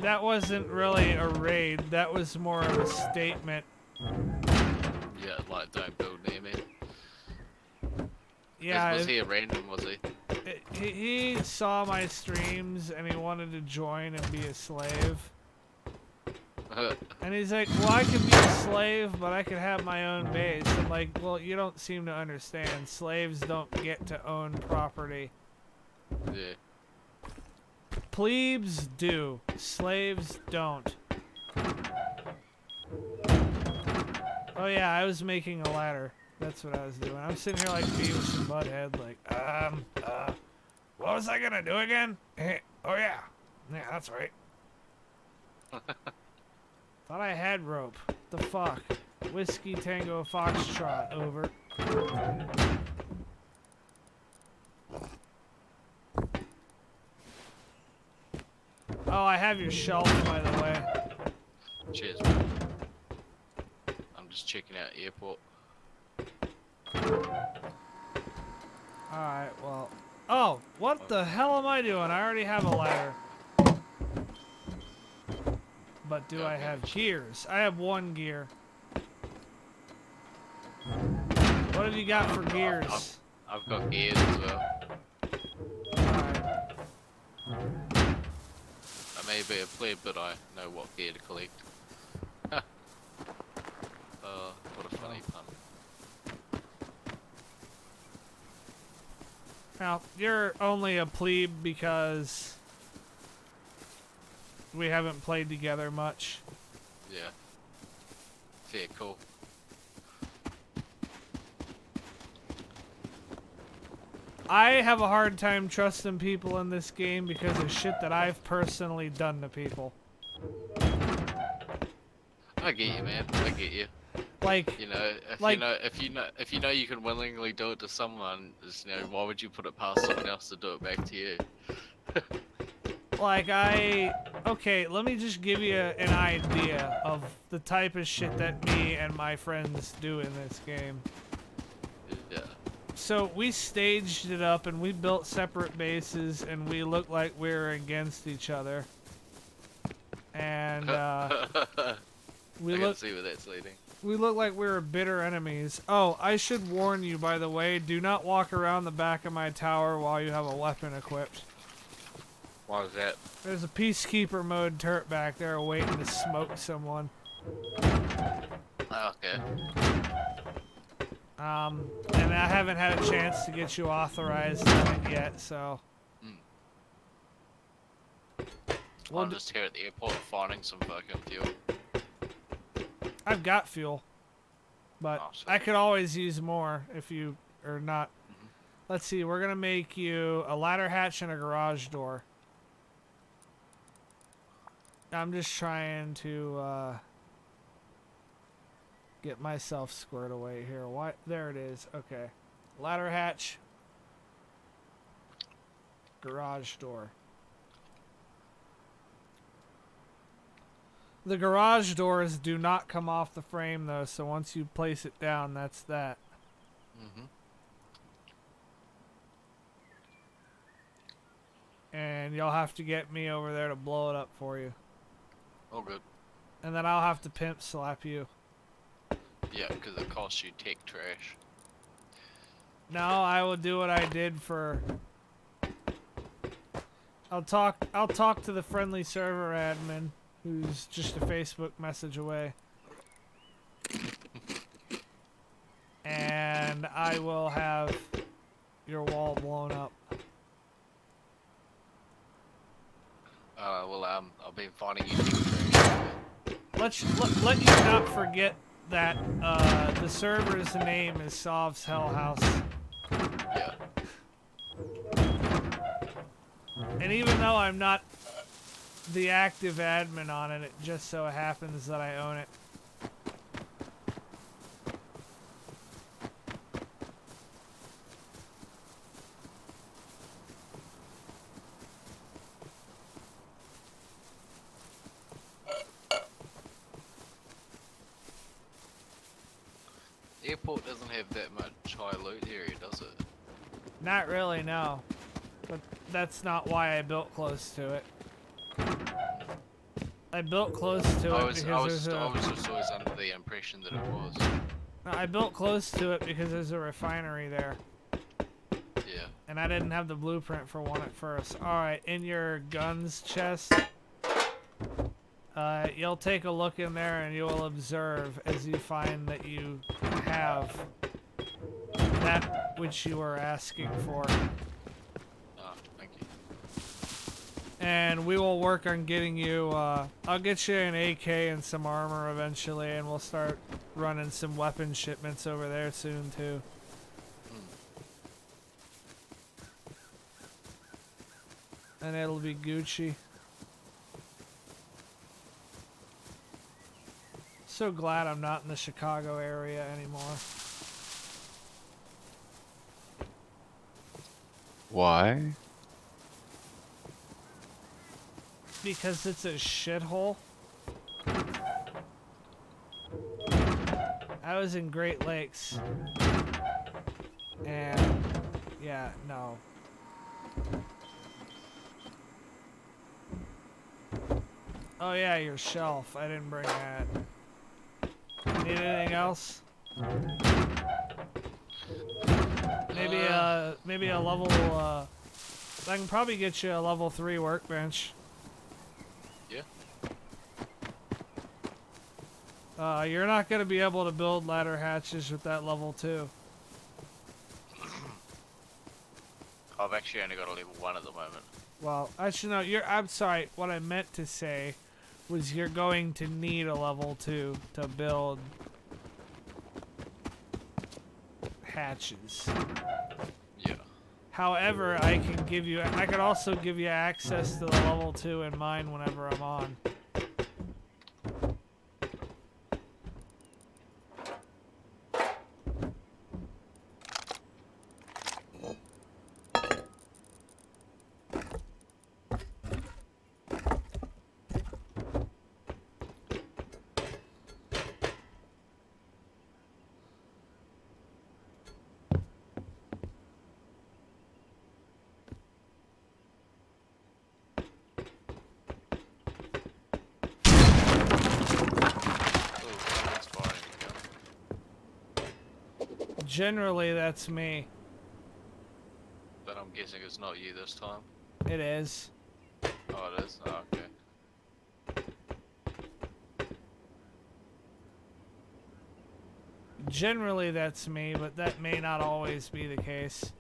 Speaker 2: That wasn't really a raid. That was more of a statement.
Speaker 6: Yeah, like don't build near me.
Speaker 2: Yeah.
Speaker 6: Was he a random, was he?
Speaker 2: He saw my streams and he wanted to join and be a slave. And he's like, well, I could be a slave, but I could have my own base. I'm like, well, you don't seem to understand. Slaves don't get to own property.
Speaker 6: Yeah.
Speaker 2: Plebes do. Slaves don't. Oh yeah, I was making a ladder. That's what I was doing. I'm sitting here like Beavis and Butthead, like, what was I gonna do again? Oh yeah. Yeah, that's right. Thought I had rope. The fuck? Whiskey Tango Foxtrot, over. Oh, I have your shelf, by the way.
Speaker 6: Cheers, man. I'm just checking out airport.
Speaker 2: Alright, well. Oh, what the hell am I doing? I already have a ladder. But do I have gears? I have 1 gear. What have you got for gears?
Speaker 6: I've got gears as well.
Speaker 2: Alright.
Speaker 6: I may be a pleb, but I know what gear to collect. What a funny pun.
Speaker 2: Now, you're only a plebe because we haven't played together much.
Speaker 6: Yeah. Fair, cool.
Speaker 2: I have a hard time trusting people in this game because of shit that I've personally done to people.
Speaker 6: I get you, man. I get you.
Speaker 2: Like,
Speaker 6: You know, if you know you can willingly do it to someone, just, you know, why would you put it past someone else to do it back to you?
Speaker 2: okay, let me just give you an idea of the type of shit that me and my friends do in this game.
Speaker 6: Yeah.
Speaker 2: So we staged it up and we built separate bases and we looked like we were against each other. And we
Speaker 6: I can see where that's leading.
Speaker 2: We look like we were bitter enemies. Oh, I should warn you, by the way, do not walk around the back of my tower while you have a weapon equipped.
Speaker 6: Why is that?
Speaker 2: There's a Peacekeeper mode turret back there waiting to smoke someone.
Speaker 6: Okay.
Speaker 2: And I haven't had a chance to get you authorized on it yet, so...
Speaker 6: I'm just here at the airport finding some fucking fuel.
Speaker 2: I've got fuel. But I could always use more if you are not... Let's see, we're gonna make you a ladder hatch and a garage door. I'm just trying to get myself squared away here. Why? There it is. Okay. Ladder hatch. Garage door. The garage doors do not come off the frame though, so once you place it down, that's that. And you'll have to get me over there to blow it up for you.
Speaker 6: Oh, good.
Speaker 2: And then I'll have to pimp slap you.
Speaker 6: Yeah, because it costs you tech trash.
Speaker 2: No, I will do what I did for... I'll talk to the friendly server admin, who's just a Facebook message away. And I will have your wall blown up.
Speaker 6: Well, I've been finding you tech trash.
Speaker 2: Let you not forget that the server's name is Sov's Hell House.
Speaker 6: Yeah.
Speaker 2: And even though I'm not the active admin on it, it just so happens that I own it.
Speaker 6: Airport doesn't have that much high loot area, does it?
Speaker 2: Not really, no. But that's not why I built close to it. I built close to it because
Speaker 6: I was just always under the impression that it was.
Speaker 2: No, I built close to it because there's a refinery there.
Speaker 6: Yeah.
Speaker 2: And I didn't have the blueprint for one at first. Alright, in your guns chest, you'll take a look in there and you will observe as you find that you have that which you were asking for.
Speaker 6: Oh, thank you.
Speaker 2: And we will work on getting you, I'll get you an AK and some armor eventually, and we'll start running some weapon shipments over there soon too. And it'll be Gucci. So glad I'm not in the Chicago area anymore.
Speaker 1: Why?
Speaker 2: Because it's a shithole. I was in Great Lakes. And yeah, no. Oh yeah, your shelf. I didn't bring that. Need anything else? Maybe a level, I can probably get you a level 3 workbench.
Speaker 6: Yeah.
Speaker 2: You're not gonna be able to build ladder hatches with that level 2.
Speaker 6: I've actually only got a level 1 at the moment.
Speaker 2: Well, actually no, I'm sorry, what I meant to say was you're going to need a level 2 to build hatches.
Speaker 6: Yeah.
Speaker 2: However, I can also give you access to the level 2 in mine whenever I'm on. Generally, that's me.
Speaker 6: But I'm guessing it's not you this time.
Speaker 2: It is.
Speaker 6: Oh, it is? Oh, okay.
Speaker 2: Generally, that's me, but that may not always be the case.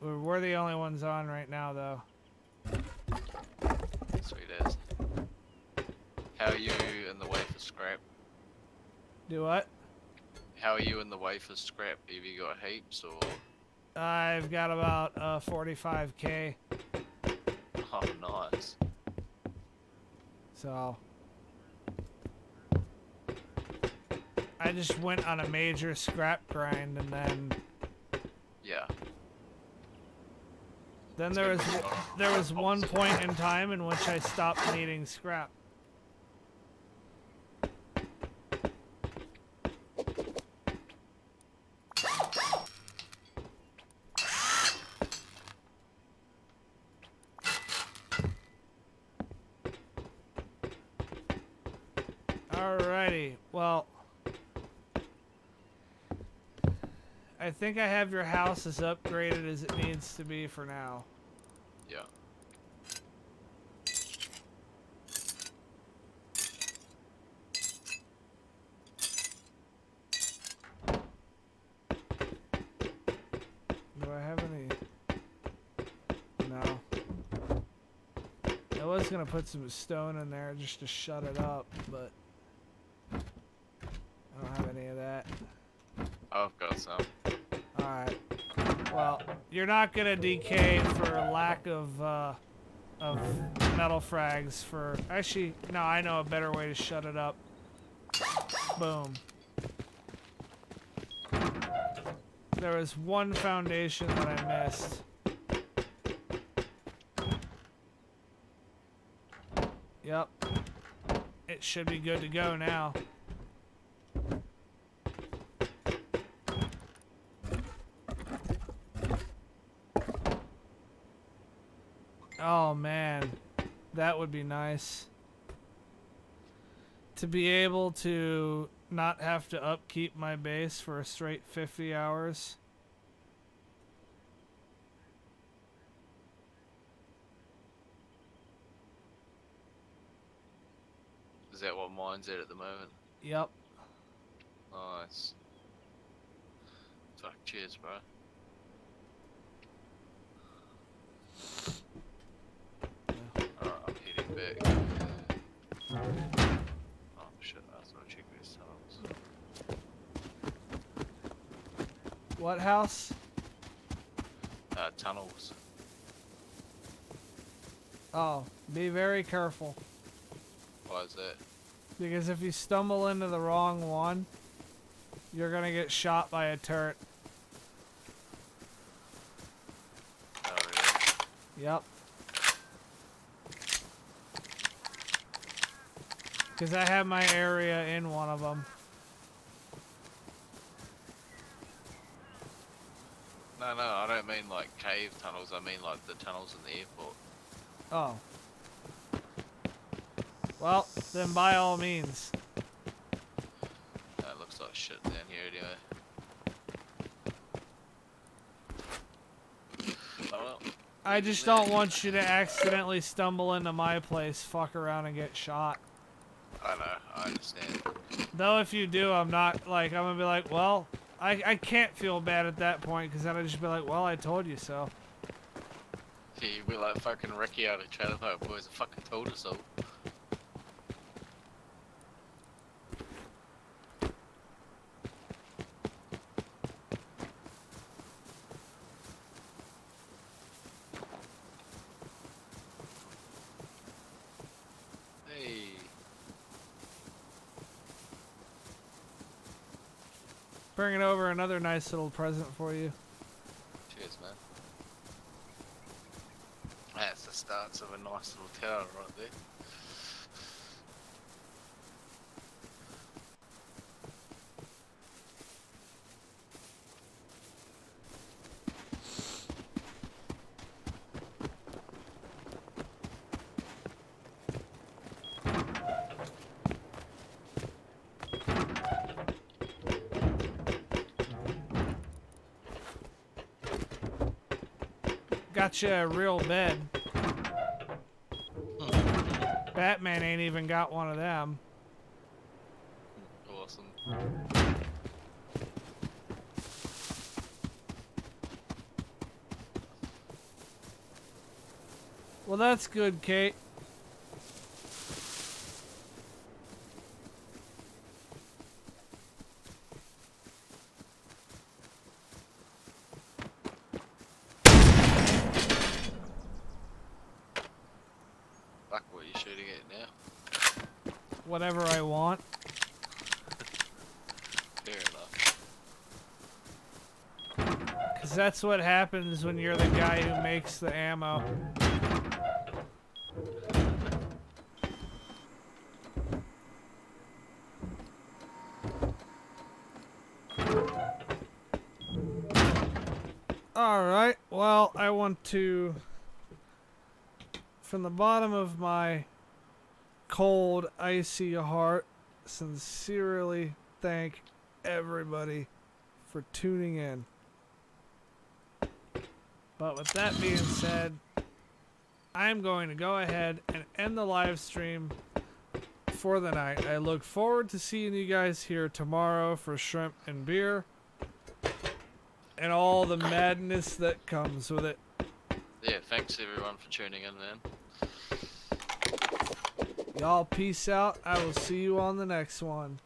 Speaker 2: We're the only ones on right now, though.
Speaker 6: Sweet as. How are you in the way for scrap?
Speaker 2: Do what?
Speaker 6: How are you in the way for scrap? Have you got heaps or?
Speaker 2: I've got about 45k.
Speaker 6: Oh, nice.
Speaker 2: So I just went on a major scrap grind, and
Speaker 6: Yeah.
Speaker 2: then there was one point in time in which I stopped needing scrap. Alrighty, well, I think I have your house as upgraded as it needs to be for now.
Speaker 6: Yeah.
Speaker 2: Do I have any? No. I was gonna put some stone in there just to shut it up, but
Speaker 6: got some.
Speaker 2: Alright. Well, you're not gonna decay for lack of metal frags for... Actually, no, I know a better way to shut it up. Boom. There was one foundation that I missed. Yep. It should be good to go now. Oh man, that would be nice. To be able to not have to upkeep my base for a straight 50 hours.
Speaker 6: Is that what mine's at the moment?
Speaker 2: Yep.
Speaker 6: Nice. Fuck, cheers, bro. Alright, I'm heading back. Oh shit, I was gonna check these tunnels.
Speaker 2: What house?
Speaker 6: Tunnels.
Speaker 2: Oh, be very careful.
Speaker 6: Why is that?
Speaker 2: Because if you stumble into the wrong one, you're gonna get shot by a turret.
Speaker 6: Oh, really?
Speaker 2: Yep. Because I have my area in one of them.
Speaker 6: No, I don't mean like cave tunnels, I mean like the tunnels in the airport.
Speaker 2: Oh. Well, then by all means.
Speaker 6: That looks like shit down here anyway. Oh well.
Speaker 2: I just don't want you to accidentally stumble into my place, fuck around and get shot.
Speaker 6: I know, I understand.
Speaker 2: Though if you do, I'm not, like, I'm gonna be like, well, I can't feel bad at that point, because then I'd just be like, well, I told you so.
Speaker 6: Yeah, you'd be like fucking Ricky out of Trailer Park Boys, I fucking told us so. Hey.
Speaker 2: Bringing over another nice little present for you.
Speaker 6: Cheers, man. That's the starts of a nice little tower right there.
Speaker 2: Got you a real bed. Batman ain't even got one of them.
Speaker 6: Awesome.
Speaker 2: Well, that's good, Kate.
Speaker 6: Fuck, what are you shooting at now?
Speaker 2: Whatever I want.
Speaker 6: Fair enough.
Speaker 2: Because that's what happens when you're the guy who makes the ammo. Alright, well, I want to, from the bottom of my cold, icy heart, sincerely thank everybody for tuning in. But with that being said, I'm going to go ahead and end the live stream for the night. I look forward to seeing you guys here tomorrow for shrimp and beer and all the madness that comes with it.
Speaker 6: Yeah, thanks everyone for tuning in, man.
Speaker 2: Y'all peace out. I will see you on the next one.